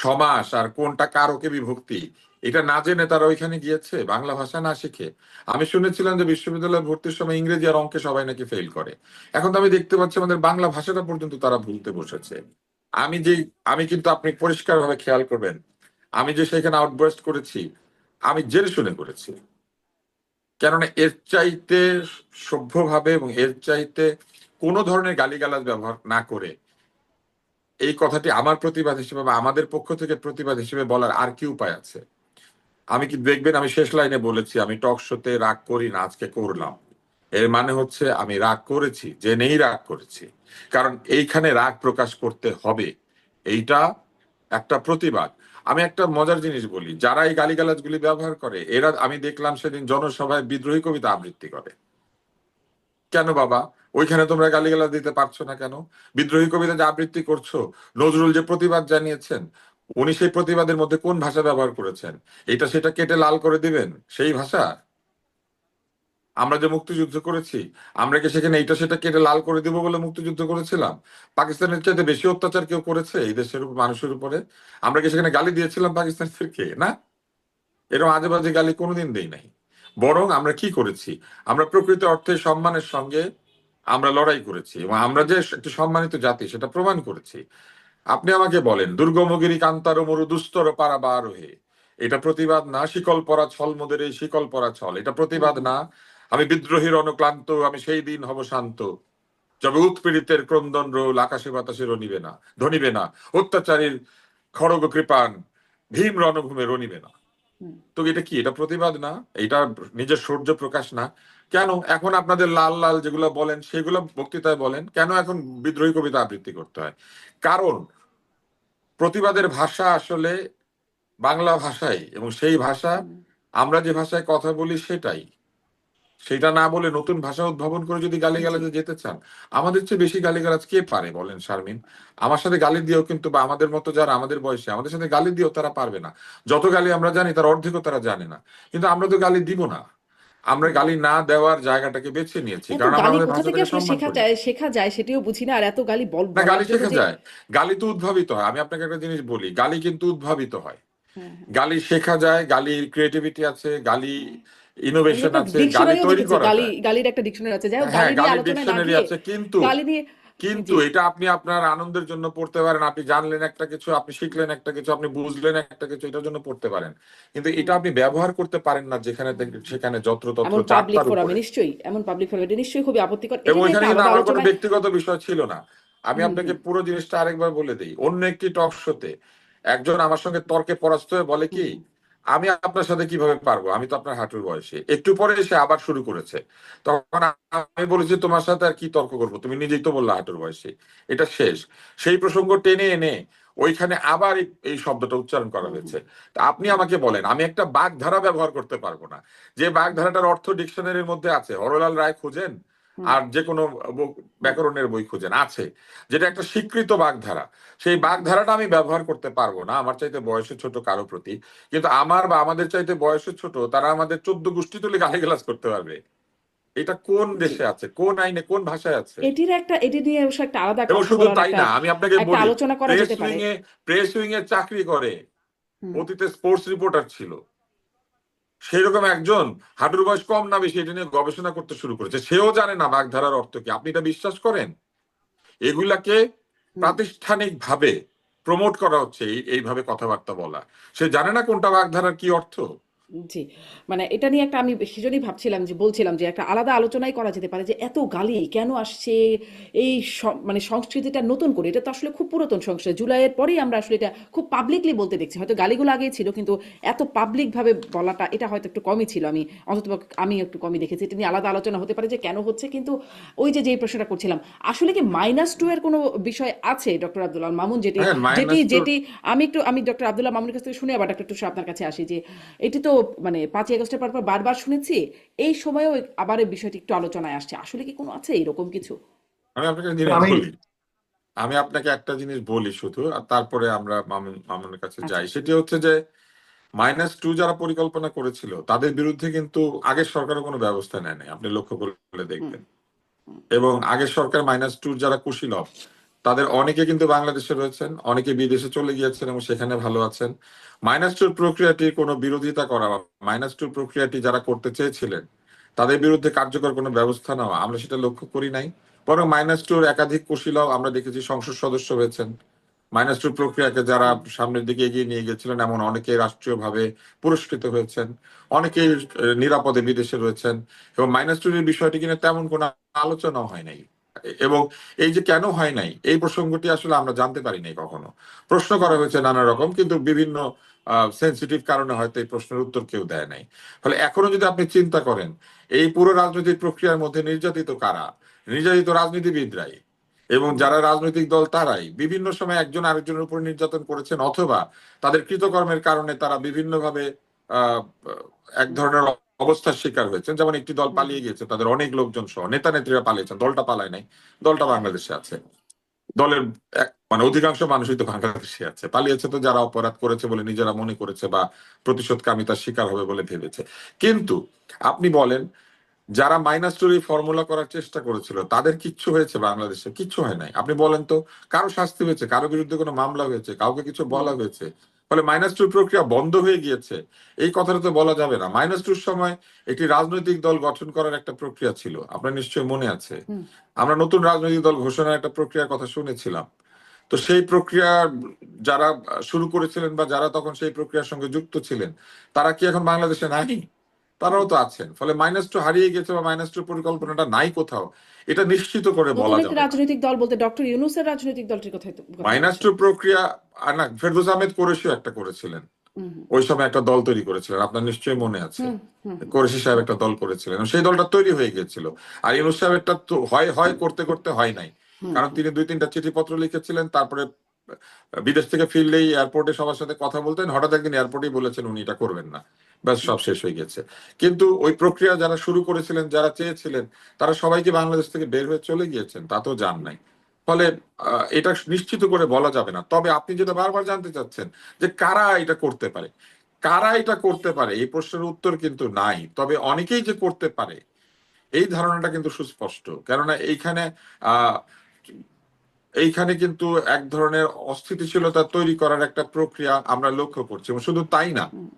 সমাস আর কোনটা কারকে বিভক্তি, এটা না জেনে তারা ওইখানে গিয়েছে বাংলা ভাষা না শিখে। আমি শুনেছিলাম যে বিশ্ববিদ্যালয়ে ভর্তির সময় ইংরেজি আর অঙ্কে সবাই নাকি ফেল করে। এখন তো আমি দেখতে পাচ্ছি আমাদের বাংলা ভাষাটা পর্যন্ত তারা ভুলতে বসেছে। আমি যে আমি কিন্তু আপনি পরিষ্কার ভাবে খেয়াল করবেন, আমি যে সেখানে আউটবার্স্ট করেছি আমি জেনে শুনে করেছি। কেননা এর চাইতে সভ্যভাবে এবং এর চাইতে কোনো ধরনের গালিগালাজ ব্যবহার না করে এই কথাটি আমার প্রতিবাদ হিসেবে বা আমাদের পক্ষ থেকে প্রতিবাদ হিসেবে বলার আর কি উপায় আছে? আমি কি দেখবেন আমি শেষ লাইনে বলেছি আমি টক শোতে রাগ করি না, আজকে করলাম। এর মানে হচ্ছে আমি রাগ করেছি, জেনেই রাগ করেছি, কারণ এইখানে রাগ প্রকাশ করতে হবে। এইটা একটা প্রতিবাদ। আমি একটা মজার জিনিস বলি, যারা এই গালিগালাজগুলি ব্যবহার করে এরা, আমি দেখলাম সেদিন জনসভায় বিদ্রোহী কবিতা আবৃত্তি করে। কেন বাবা? ওইখানে তোমরা গালিগালাজ দিতে পারছো না কেন? বিদ্রোহী কবিতা যে আবৃত্তি করছো, নজরুল যে প্রতিবাদ জানিয়েছেন, উনি সেই প্রতিবাদের মধ্যে কোন ভাষা ব্যবহার করেছেন? এটা সেটা কেটে লাল করে দিবেন সেই ভাষা? আমরা যে মুক্তিযুদ্ধ করেছি, আমরা কি সেখানে এইটা সেটা কেটে লাল করে দিব বলে মুক্তিযুদ্ধ করেছিলাম? পাকিস্তানের চাইতে বেশি অত্যাচার কেউ করেছে এই দেশের মানুষের উপরে? আমরা কি সেখানে গালি দিয়েছিলাম পাকিস্তানিদেরকে? না, এরকম আজে বাজে গালি কোনোদিন দেই নাই। বরং আমরা কি করেছি, আমরা প্রকৃত অর্থে সম্মানের সঙ্গে আমরা লড়াই করেছি এবং আমরা যে একটি সম্মানিত জাতি সেটা প্রমাণ করেছি। আপনি আমাকে বলেন, দুর্গমগিরি কান্তার মরু দুস্তর পারাবার হে, এটা প্রতিবাদ না? শিকল পরা ছল মোদের এই শিকল পরা ছল, এটা প্রতিবাদ না? আমি বিদ্রোহীর অনুক্লান্ত, আমি সেই দিন হব শান্ত, যবে উৎপীড়িতের ক্রন্দন রোল আকাশে বাতাসে রনিবে না, ধনিবে না, অত্যাচারীর খড়গ কৃপান ভীম রণভূমে রনিবে না। তো এটা কি, এটা প্রতিবাদ না? এটা নিজের শৌর্য প্রকাশ না? কেন এখন আপনাদের লাল লাল যেগুলো বলেন সেগুলো বক্তৃতায় বলেন, কেন এখন বিদ্রোহী কবিতা আবৃত্তি করতে হয়? কারণ প্রতিবাদের ভাষা আসলে বাংলা ভাষাই, এবং সেই ভাষা আমরা যে ভাষায় কথা বলি সেটাই। সেটা না বলে নতুন ভাষা উদ্ভাবন করে যদি জি গালিগালাজে যেতে চান, আমাদের চেয়ে বেশি গালিগালাজ কে পারে বলেন শারমিন? আমার সাথে গালি দিয়েও কিন্তু, বা আমাদের মতো যারা আমাদের বয়সে, আমাদের সাথে গালি দিয়েও তারা পারবে না। যত গালি আমরা জানি তার অর্ধেকও তারা জানে না। কিন্তু আমরা তো গালি দিব না, আমরা হুম। গালি না দেওয়ার জায়গাটাকে বেছে নিয়েছি, এত কারণ আমরা গালি আমাদের কোথা থেকে ভাষাটাকে আসলে সম্মান করি। শেখা যায় সেটিও বুঝি না, আর এত গালি না, বলার গালি জন্য শেখা যে যায়, গালি তো উদ্ভাবিত হয়। আমি আপনাকে একটা জিনিস বলি, গালি কিন্তু উদ্ভাবিত হয়। হ্যাঁ হ্যাঁ গালি শেখা যায়, গালির ক্রিয়েটিভিটি আছে, গালি হ্যাঁ, আমি ইনোভেশন একটা আছে, গালি ডিকশনারিও তৈরি দেখেছি, করা গালি যায়। গালির একটা ডিকশনারি আছে। যাই হোক, হ্যাঁ, গালি নিয়ে গালির আলোচনায় না ডিকশনারি গিয়ে আছে, কিন্তু গালি নিয়ে কিন্তু জি এটা আপনি আপনার আনন্দের জন্য পড়তে পারেন। আপনি জানলেন একটা কিছু, আপনি শিখলেন একটা কিছু, আপনি বুঝলেন একটা কিছু, এটার জন্য পড়তে পারেন। কিন্তু হুম এটা আপনি ব্যবহার করতে পারেন না যেখানে হুম হুম। সেখানে যত্রতত্র এমন পাবলিক চারটার ফোরামে উপরে। নিশ্চয়ই, এমন পাবলিক ফোরামে এটা নিশ্চয়ই খুবই আপত্তিকর। এটা এবং নিয়ে ওইখানে একটা কিন্তু আলাদা আমার কোনো আলোচনায় ব্যক্তিগত বিষয় ছিল না। আমি হুম আপনাকে হুম পুরো জিনিসটা আরেকবার বলে দিই। অন্য একটি টক শোতে একজন আমার সঙ্গে তর্কে পরাস্ত হয়ে বলে হুম কি, হুম আমি আপনার সাথে কিভাবে পারবো, আমি তো আপনার হাঁটুর বয়সী। একটু পরে এসে আবার শুরু করেছে। তখন আমি বলেছি, তোমার সাথে আর কি তর্ক করবো, তুমি নিজেই তো বললা হাঁটুর বয়সী, এটা শেষ। সেই প্রসঙ্গ টেনে এনে ওইখানে আবার এই শব্দটা উচ্চারণ করা হুম হুম হয়েছে। তা আপনি হুম আমাকে বলেন, আমি একটা বাগধারা ব্যবহার করতে পারবো না, যে বাগধারাটার অর্থ ডিকশনারির মধ্যে আছে? হরলাল রায় খুঁজেন হুম আর যে কোনো হুম ব্যাকরণের বই খুঁজেন, আছে, যেটা একটা স্বীকৃত বাগধারা। সেই হুম বাগধারাটা আমি ব্যবহার করতে পারবো না আমার চাইতে বয়সে ছোট কারো প্রতি। কিন্তু আমার বা আমাদের চাইতে বয়সে ছোট তারা আমাদের 14 গোষ্ঠী তুলে গালিগালাজ করতে পারবে। এটা কোন জি। দেশে আছে, কোন আইনে, কোন ভাষায় আছে? এটি নিয়ে অবশ্য একটা আলাদা এবং কথা শুধু বলার তাই একটা না, আমি আপনাকে একটা বলি, আলোচনা করা প্রেস যেতে পারে। উইং এ প্রেস উইং এ চাকরি করে, হুম অতীতে স্পোর্টস রিপোর্টার ছিল, সেরকম একজন হাঁটুর বয়স কম না বেশি এটা নিয়ে গবেষণা করতে শুরু করেছে, সেও জানে না বাগধারার অর্থ কি। আপনি এটা বিশ্বাস করেন? এগুলাকে হুম প্রাতিষ্ঠানিক ভাবে প্রমোট করা হচ্ছে, এইভাবে কথাবার্তা বলা। সে জানে না কোনটা বাগধারার কি অর্থ। জি, মানে এটা নিয়ে একটা আমি সেজন্যই ভাবছিলাম, যে বলছিলাম যে একটা আলাদা আলোচনাই করা যেতে পারে যে এত গালি কেন আসছে, এই মানে সংস্কৃতিটা নতুন করে, এটা তো আসলে খুব পুরাতন সংস্কৃতি। জুলাইয়ের পরেই আমরা আসলে এটা খুব পাবলিকলি বলতে দেখছি। হয়তো গালিগুলো আগেই ছিল, কিন্তু এত পাবলিক ভাবে বলাটা এটা হয়তো একটু কমই ছিল। অন্তত আমি একটু কমই দেখেছি। এটা নিয়ে আলাদা আলোচনা হতে পারে যে কেন হচ্ছে। কিন্তু ওই যে যেই প্রশ্নটা করছিলাম, আসলে কি -2 এর কোনো বিষয় আছে ডক্টর আব্দুল মামুন, যেটি হ্যাঁ, যেটি মাইনাস টু। যেটি আমি ডক্টর আব্দুল্লাহ মামুনের কাছ থেকে শুনে আবার ডক্টর টুসা আপনার কাছে আসি যে এটি তো মানে 5ই আগস্টের পর বারবার শুনেছি, এই সময়েও আবার এই বিষয়টি একটু আলোচনায় আসছে। আসলে কি কোনো আছে এরকম কিছু? আমি আপনাকে জিনিস আমি বলি, আমি আপনাকে একটা জিনিস বলি শুধু, আর তারপরে আমরা মামুনের কাছে আচ্ছা। যাই। সেটি হচ্ছে যে -2 যারা পরিকল্পনা করেছিল তাদের বিরুদ্ধে কিন্তু আগের সরকারও কোনো ব্যবস্থা নেয় নাই, আপনি লক্ষ্য করলে হুম দেখবেন। হুম এবং আগের সরকার -2 যারা কুশীলব, তাদের অনেকে কিন্তু বাংলাদেশে রয়েছেন, অনেকে বিদেশে চলে গিয়েছেন এবং সেখানে ভালো আছেন। -2 প্রক্রিয়াটির কোনো বিরোধিতা করা বা -2 প্রক্রিয়াটি যারা করতে চেয়েছিলেন তাদের বিরুদ্ধে কার্যকর কোনো ব্যবস্থা নেওয়া, আমরা সেটা লক্ষ্য করি নাই। বরং -2 একাধিক কুশীলব আমরা দেখেছি সংসদ সদস্য হয়েছেন। -2 প্রক্রিয়াকে যারা হুম সামনের দিকে এগিয়ে নিয়ে গেছিলেন এমন অনেকে রাষ্ট্রীয়ভাবে পুরস্কৃত হয়েছেন, অনেকেই নিরাপদে বিদেশে রয়েছেন। এবং -2 এর বিষয়টি কিনা তেমন কোনো আলোচনাও হয় নাই। এবং এই যে কেন হয় নাই, এই প্রসঙ্গটি আসলে আমরা জানতে পারি নাই কখনো। প্রশ্ন হুম করা হয়েছে নানা রকম, কিন্তু বিভিন্ন সেন্সিটিভ কারণে হয়তো এই প্রশ্নের উত্তর কেউ দেয় নাই। ফলে এখনো যদি আপনি চিন্তা করেন, এই পুরো রাজনৈতিক প্রক্রিয়ার মধ্যে নির্যাতিত কারা? নির্যাতিত রাজনীতিবিদরাই, এবং হুম যারা রাজনৈতিক দল তারাই বিভিন্ন সময় একজন আরেকজনের উপর নির্যাতন করেছেন, অথবা তাদের কৃতকর্মের কারণে তারা বিভিন্নভাবে আহ এক হুম ধরনের অবস্থার শিকার হয়েছেন। যেমন একটি দল হুম পালিয়ে গিয়েছে, তাদের অনেক লোকজন সহ নেতা নেত্রীরা পালিয়েছেন, দলটা পালায় নাই, দলটা বাংলাদেশে আছে। দলের মানে অধিকাংশ মানুষই তো বাংলাদেশে আছে, পালিয়েছে তো যারা অপরাধ করেছে বলে নিজেরা মনে করেছে বা প্রতিশোধকামিতার শিকার হবে বলে ভেবেছে। কিন্তু আপনি বলেন, যারা -2 ফর্মুলা করার চেষ্টা করেছিল তাদের কিচ্ছু হয়েছে? বাংলাদেশে কিচ্ছু হয় নাই। আপনি বলেন তো, কারো শাস্তি হয়েছে, কারো বিরুদ্ধে কোনো মামলা হয়েছে, কাউকে কিছু হুম বলা হয়েছে? ফলে -2 প্রক্রিয়া বন্ধ হয়ে গিয়েছে এই কথাটা তো বলা যাবে না। -2 সময় একটি রাজনৈতিক দল গঠন করার একটা প্রক্রিয়া ছিল, আপনার নিশ্চয়ই মনে আছে। হুম আমরা নতুন রাজনৈতিক দল ঘোষণার একটা প্রক্রিয়ার কথা শুনেছিলাম। তো সেই প্রক্রিয়া যারা শুরু করেছিলেন বা যারা তখন সেই প্রক্রিয়ার সঙ্গে যুক্ত ছিলেন, তারা কি এখন বাংলাদেশে নাই? হুম। তারাও তো আছেন। ফলে -2 হারিয়ে গেছে বা -2 পরিকল্পনাটা নাই কোথাও, এটা নিশ্চিত করে নতুন বলা একটি যাবে না। রাজনৈতিক দল বলতে ডক্টর ইউনূসের রাজনৈতিক দলটির কথা -2 বলছেন? প্রক্রিয়া, না, ফেরদৌস আহমেদ কোরেশিও একটা করেছিলেন। হুম হুম ওই সময় একটা দল তৈরি করেছিলেন, আপনার নিশ্চয়ই মনে আছে। হুম হুম হুম কোরেশি সাহেব একটা দল করেছিলেন, সেই দলটা তৈরি হয়ে গিয়েছিল। আর ইউনূস সাহেবেরটা তো হয় হয় করতে করতে হয় নাই। হুম কারণ হুম তিনি 2-3টা চিঠিপত্র লিখেছিলেন, তারপরে বিদেশ থেকে ফিরলেই এয়ারপোর্টে সবার সাথে কথা বলতেন, হঠাৎ একদিন এয়ারপোর্টেই বলেছেন উনি এটা করবেন না। ব্যাস সব শেষ হয়ে গেছে। কিন্তু ওই প্রক্রিয়া যারা শুরু করেছিলেন, যারা চেয়েছিলেন, তারা সবাইকে বাংলাদেশ থেকে বের হয়ে চলে গিয়েছেন, তা তো যান নাই। ফলে এটা নিশ্চিত করে বলা যাবে না। তবে আপনি যেটা বারবার জানতে চাচ্ছেন যে কারা এটা করতে পারে, কারা এটা করতে পারে, এই প্রশ্নের উত্তর কিন্তু নাই। তবে অনেকেই যে করতে পারে এই ধারণাটা কিন্তু সুস্পষ্ট। কেননা আহ এইখানে কিন্তু এক ধরনের অস্থিতিশীলতা তৈরি করার একটা প্রক্রিয়া আমরা লক্ষ্য করছি। এবং শুধু তাই না, হুম,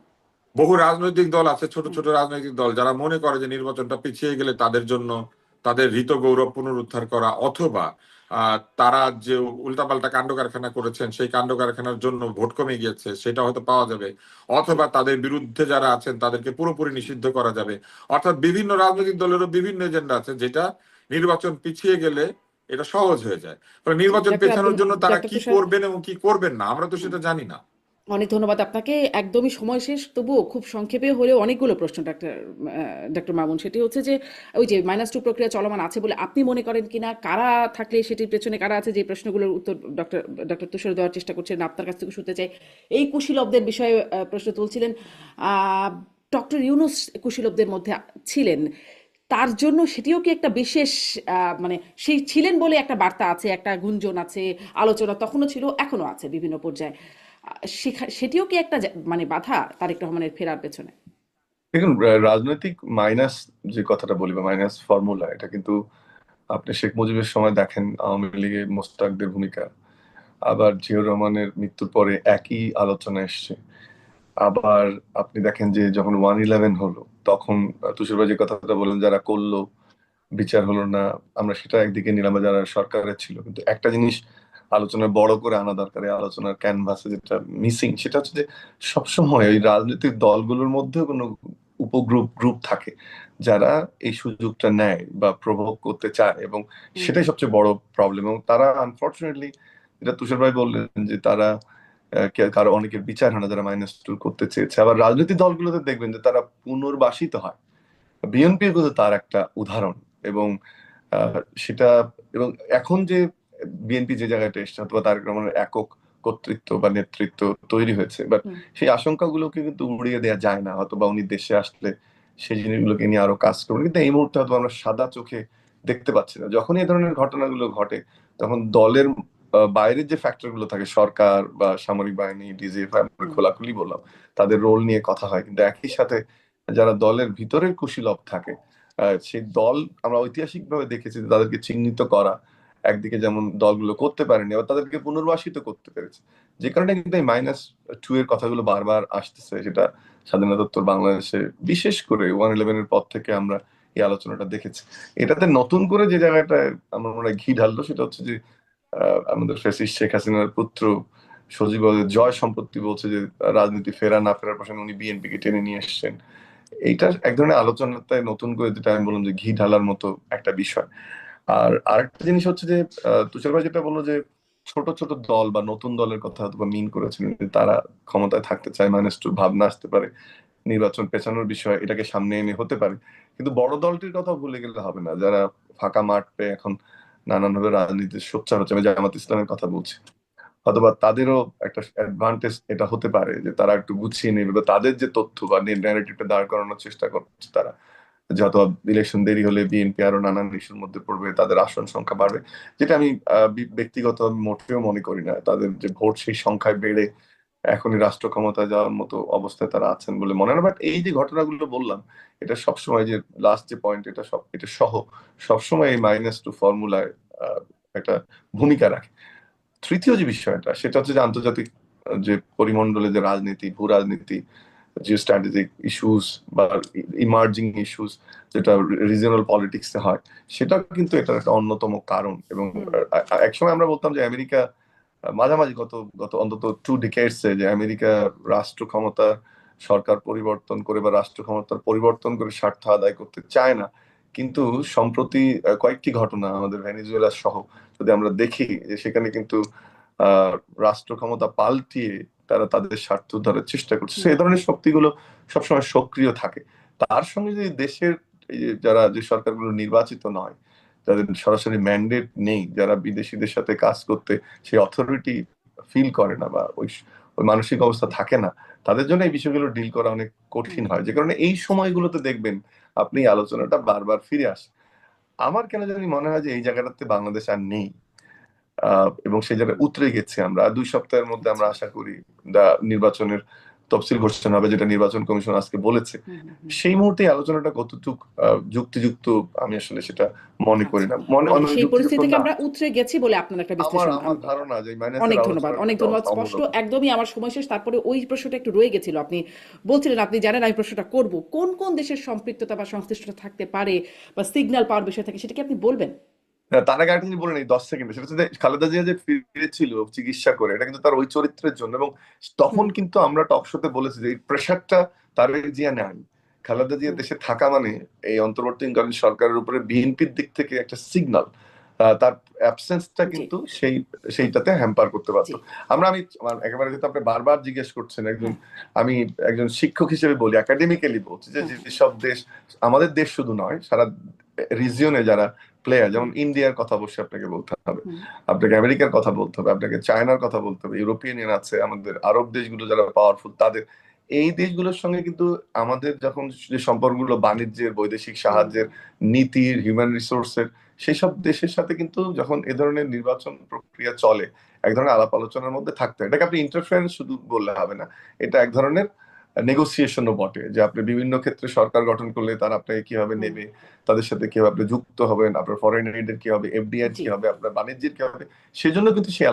বহু রাজনৈতিক দল আছে, ছোট হুম, ছোট রাজনৈতিক দল, যারা মনে করে যে নির্বাচনটা পিছিয়ে গেলে তাদের জন্য তাদের হৃত গৌরব পুনরুদ্ধার করা, অথবা তারা যে উল্টাপাল্টা কাণ্ড কারখানা করেছেন সেই কাণ্ড কারখানার জন্য ভোট কমে গিয়েছে সেটা হয়তো পাওয়া যাবে, অথবা তাদের বিরুদ্ধে যারা আছেন তাদেরকে পুরোপুরি নিষিদ্ধ করা যাবে। অর্থাৎ বিভিন্ন রাজনৈতিক দলেরও বিভিন্ন এজেন্ডা আছে, যেটা নির্বাচন পিছিয়ে গেলে এটা সহজ হয়ে যায়। ফলে জি, নির্বাচন পেছানোর জন্য তারা ডক্টর কি তুষার, করবেন এবং কি করবেন না আমরা তো হুম, সেটা জানি না। অনেক ধন্যবাদ আপনাকে। একদমই সময় শেষ, তবুও খুব সংক্ষেপে হলেও অনেকগুলো প্রশ্ন ডক্টর মামুন। সেটি হচ্ছে যে ওই যে -2 প্রক্রিয়া চলমান আছে বলে আপনি মনে করেন কিনা, কারা থাকলে সেটির পেছনে কারা আছে, যে প্রশ্নগুলোর উত্তর ডক্টর ডক্টর তুষার দেওয়ার চেষ্টা করছেন, আপনার কাছ থেকে শুনতে চাই। এই কুশীলবদের বিষয়ে প্রশ্ন তুলছিলেন। ডক্টর ইউনূস কুশীলবদের মধ্যে ছিলেন, তার জন্য সেটিও কি একটা বিশেষ মানে সেই ছিলেন বলে একটা বার্তা আছে, একটা গুঞ্জন আছে, আলোচনা তখনও ছিল, এখনো আছে বিভিন্ন পর্যায়ে। সেটিও কি একটা মানে বাধা তারেক রহমানের ফেরার পেছনে? দেখুন, রাজনৈতিক মাইনাস যে কথাটা বলি বা মাইনাস ফর্মুলা, এটা কিন্তু আপনি শেখ মুজিবের সময় দেখেন আওয়ামী লীগে মোস্তাকদের ভূমিকা, আবার জিয়াউর রহমানের মৃত্যুর পরে একই আলোচনা এসছে। আবার আপনি দেখেন যে যখন 1/11 হলো তখন তুষার ভাই যে কথাটা বললেন, যারা করলো বিচার হলো না, আমরা সেটা একদিকে নিলাম, বা যারা সরকারের ছিল। কিন্তু একটা জিনিস আলোচনা বড় করে আনা দরকার, এই আলোচনার ক্যানভাসে যেটা মিসিং সেটা হচ্ছে যে সবসময় ওই রাজনৈতিক দলগুলোর মধ্যে কোনো উপগ্রুপ গ্রুপ থাকে যারা এই সুযোগটা নেয় বা প্রভোগ করতে চায়, এবং হুম, সেটাই সবচেয়ে বড় প্রবলেম। এবং তারা আনফর্চুনেটলি, যেটা তুষার ভাই বললেন, যে তারা কারো অনেকের বিচার হয় না যারা -2 করতে চেয়েছে। আবার রাজনৈতিক দলগুলোতে দেখবেন যে তারা পুনর্বাসিত হয়। বিএনপি কিন্তু তার একটা উদাহরণ। এবং সেটা, এবং এখন যে বিএনপি যে জায়গাটা এসছে, অথবা তারেক রহমানের একক কর্তৃত্ব বা নেতৃত্ব তৈরি হয়েছে, বাট হুম, সেই আশঙ্কাগুলোকে কিন্তু উড়িয়ে দেওয়া যায় না। হয়তো বা উনি দেশে আসলে সেই জিনিসগুলোকে নিয়ে আরো কাজ করবেন, কিন্তু এই মুহূর্তে হয়তো আমরা সাদা চোখে দেখতে পাচ্ছি না। যখন এই ধরনের ঘটনাগুলো ঘটে তখন দলের বাইরের যে ফ্যাক্টর গুলো থাকে, সরকার বা সামরিক বাহিনী, ডিজিএফ, আমরা হুম, খোলাখুলি বললাম, তাদের রোল নিয়ে কথা হয়। কিন্তু একই সাথে যারা দলের ভিতরের কুশীলব থাকে, সেই দল আমরা ঐতিহাসিক ভাবে দেখেছি যে তাদেরকে চিহ্নিত করা একদিকে যেমন দলগুলো করতে পারেনি, আবার তাদেরকে পুনর্বাসিত করতে পেরেছে। যে কারণে কিন্তু এই -2 এর কথাগুলো বারবার আসতেছে, সেটা স্বাধীনতোত্তর বাংলাদেশে বিশেষ করে 1/11 এর পর থেকে আমরা এই আলোচনাটা দেখেছি। এটাতে নতুন করে যে জায়গাটায় আমার মনে হয় ঘি ঢাললো, সেটা হচ্ছে যে আমাদের ফ্যাসিস্ট শেখ হাসিনার পুত্র সজীব ওয়াজেদ জয় সম্পত্তি বলছে যে রাজনীতি ফেরা না ফেরার প্রসঙ্গে উনি বিএনপি কে টেনে নিয়ে এসেছেন। এইটা এক ধরনের আলোচনাতে নতুন করে, যেটা আমি বললাম যে ঘি ঢালার মতো একটা বিষয়। আর আরেকটা জিনিস হচ্ছে যে তুষার ভাই যেটা বললো যে ছোট ছোট দল বা নতুন দলের কথা হয়তো বা মিন করেছিলেন, যে তারা ক্ষমতায় থাকতে চায়, -2 ভাবনা আসতে পারে, নির্বাচন পেছানোর বিষয় এটাকে সামনে এনে হতে পারে। কিন্তু বড় দলটির কথা ভুলে গেলে হবে না, যারা ফাঁকা মাঠ পেয়ে এখন নানানভাবে রাজনীতির সোচ্চার হচ্ছে। আমি জামাত ইসলামের কথা বলছি। অথবা তাদেরও একটা অ্যাডভান্টেজ এটা হতে পারে যে তারা একটু গুছিয়ে নেবে, বা তাদের যে তথ্য বা ন্যারেটিভটা দাঁড় করানোর চেষ্টা করছে তারা, যত ইলেকশন দেরি হলে বিএনপি আরো নানান ইস্যুর মধ্যে পড়বে, তাদের আসন সংখ্যা বাড়বে। যেটা আমি ব্যক্তিগত মোটেও মনে করি না। তাদের যে ভোট সেই সংখ্যায় বেড়ে এখনই রাষ্ট্র ক্ষমতায় যাওয়ার মতো অবস্থায় তারা আছেন বলে মনে হয় না। বাট এই যে ঘটনাগুলো বললাম, এটা সবসময় যে লাস্ট যে পয়েন্ট, এটা সহ সবসময় এই -2 ফর্মুলায় একটা ভূমিকা রাখে। তৃতীয় যে বিষয়টা, সেটা হচ্ছে যে আন্তর্জাতিক যে পরিমণ্ডলে যে রাজনীতি, ভূ রাজনীতি, জিও স্ট্র্যাটেজিক ইস্যুস বা ইমার্জিং ইস্যুস, যেটা রিজিওনাল পলিটিক্সে হয়, সেটা কিন্তু এটার একটা অন্যতম কারণ। এবং হুম, একসময় আমরা বলতাম যে আমেরিকা মাঝামাঝি গত গত অন্তত 2 ডিকেডসে, যে আমেরিকা রাষ্ট্র ক্ষমতা সরকার পরিবর্তন করে বা রাষ্ট্র ক্ষমতার পরিবর্তন করে স্বার্থ আদায় করতে চায় না। কিন্তু সম্প্রতি কয়েকটি ঘটনা আমাদের ভেনেজুয়েলা সহ যদি আমরা দেখি, যে সেখানে কিন্তু আহ রাষ্ট্র ক্ষমতা পাল্টিয়ে তারা তাদের স্বার্থ ধরার চেষ্টা করছে। হুম, সেই ধরনের শক্তিগুলো সবসময় সক্রিয় থাকে। তার সঙ্গে যদি দেশের এই যারা যে সরকারগুলো নির্বাচিত নয়, যাদের সরাসরি ম্যান্ডেট নেই, যারা বিদেশিদের সাথে কাজ করতে সেই অথরিটি ফিল করে না বা ওই মানসিক অবস্থা থাকে না, তাদের জন্য এই বিষয়গুলো ডিল করা অনেক কঠিন হয়। যে কারণে এই সময়গুলোতে দেখবেন আপনি এই আলোচনাটা বারবার ফিরে আসে। আমার কেন জানি মনে হয় যে এই জায়গাটাতে বাংলাদেশ আর নেই, এবং সেই জায়গায় উতরে গেছে আমরা। আর 2 সপ্তাহের মধ্যে আমরা আশা করি নির্বাচনের তফসিল ঘোষণা হবে, যেটা নির্বাচন কমিশন আজকে বলেছে। সেই মুহূর্তে এই আলোচনাটা কতটুকু যুক্তিযুক্ত আমি আসলে সেটা মনে করি না, মানে সেই যুক্তিযুক্ত পরিস্থিতি থেকে না। আমরা উতরে গেছি বলে আপনার একটা আমার বিশ্লেষণ। আমার ধারণা যে মাইনাসের অনেক ধন্যবাদ, আলোচনাটা অনেক ধন্যবাদ। স্পষ্ট, অমূলক। একদমই আমার সময় শেষ। তারপরে ওই প্রশ্নটা একটু রয়ে গেছিল। আপনি বলছিলেন আপনি জানেন আমি প্রশ্নটা করব, কোন কোন দেশের সম্পৃক্ততা বা সংশ্লিষ্টতা থাকতে পারে বা সিগন্যাল পাওয়ার বিষয় থাকে, সেটা কি আপনি বলবেন? হ্যাঁ, তার আগে একটা জিনিস বলে নেই 10 সেকেন্ডে, সেটা হচ্ছে যে খালেদা জিয়া যে ফিরেছিল চিকিৎসা করে, এটা কিন্তু তার ওই চরিত্রের জন্য। এবং তখন কিন্তু আমরা টক শোতে বলেছি যে এই প্রেশারটা তারেক জিয়া নেন। খালেদা জিয়া দেশে থাকা মানে এই অন্তর্বর্তীকালীন সরকারের উপরে বিএনপির দিক থেকে একটা সিগন্যাল, তার অ্যাবসেন্সটা জি কিন্তু সেইটাতে হ্যাম্পার করতে জি পারতো। আমি একেবারে, যেহেতু আপনি বারবার জিজ্ঞেস করছেন, হ্যাঁ আমি একজন শিক্ষক হিসেবে বলি, একাডেমিক্যালি বলছি যে যেসব দেশ, আমাদের দেশ শুধু নয়, সারা রিজিয়নে যারা প্লেয়ার, যেমন ইন্ডিয়ার কথা অবশ্যই আপনাকে বলতে হবে, আপনাকে আমেরিকার কথা বলতে হবে, আপনাকে চায়নার কথা বলতে হবে, ইউরোপিয়ান ইউনিয়ন আছে, আমাদের আরব দেশগুলো যারা পাওয়ারফুল তাদের, এই দেশগুলোর সঙ্গে কিন্তু আমাদের যখন যে সম্পর্কগুলো বাণিজ্যের, বৈদেশিক সাহায্যের, নীতির, হিউম্যান রিসোর্সের, সেসব দেশের সাথে কিন্তু যখন এ ধরনের নির্বাচন প্রক্রিয়া চলে, এক ধরনের আলাপ আলোচনার মধ্যে থাকতে হয়। এটাকে আপনি ইন্টারফারেন্স শুধু বললে হবে না, এটা এক ধরনের নেগোসিয়েশনও বটে, যে আপনি বিভিন্ন ক্ষেত্রে সরকার গঠন করলে তারা আপনাকে কিভাবে নেবে, তাদের সাথে কিভাবে আপনি যুক্ত হবেন, আপনার ফরেন এইডের কি হবে, এফডিআই জি কি হবে, আপনার বাণিজ্যের কি হবে, সেজন্য কিন্তু সেই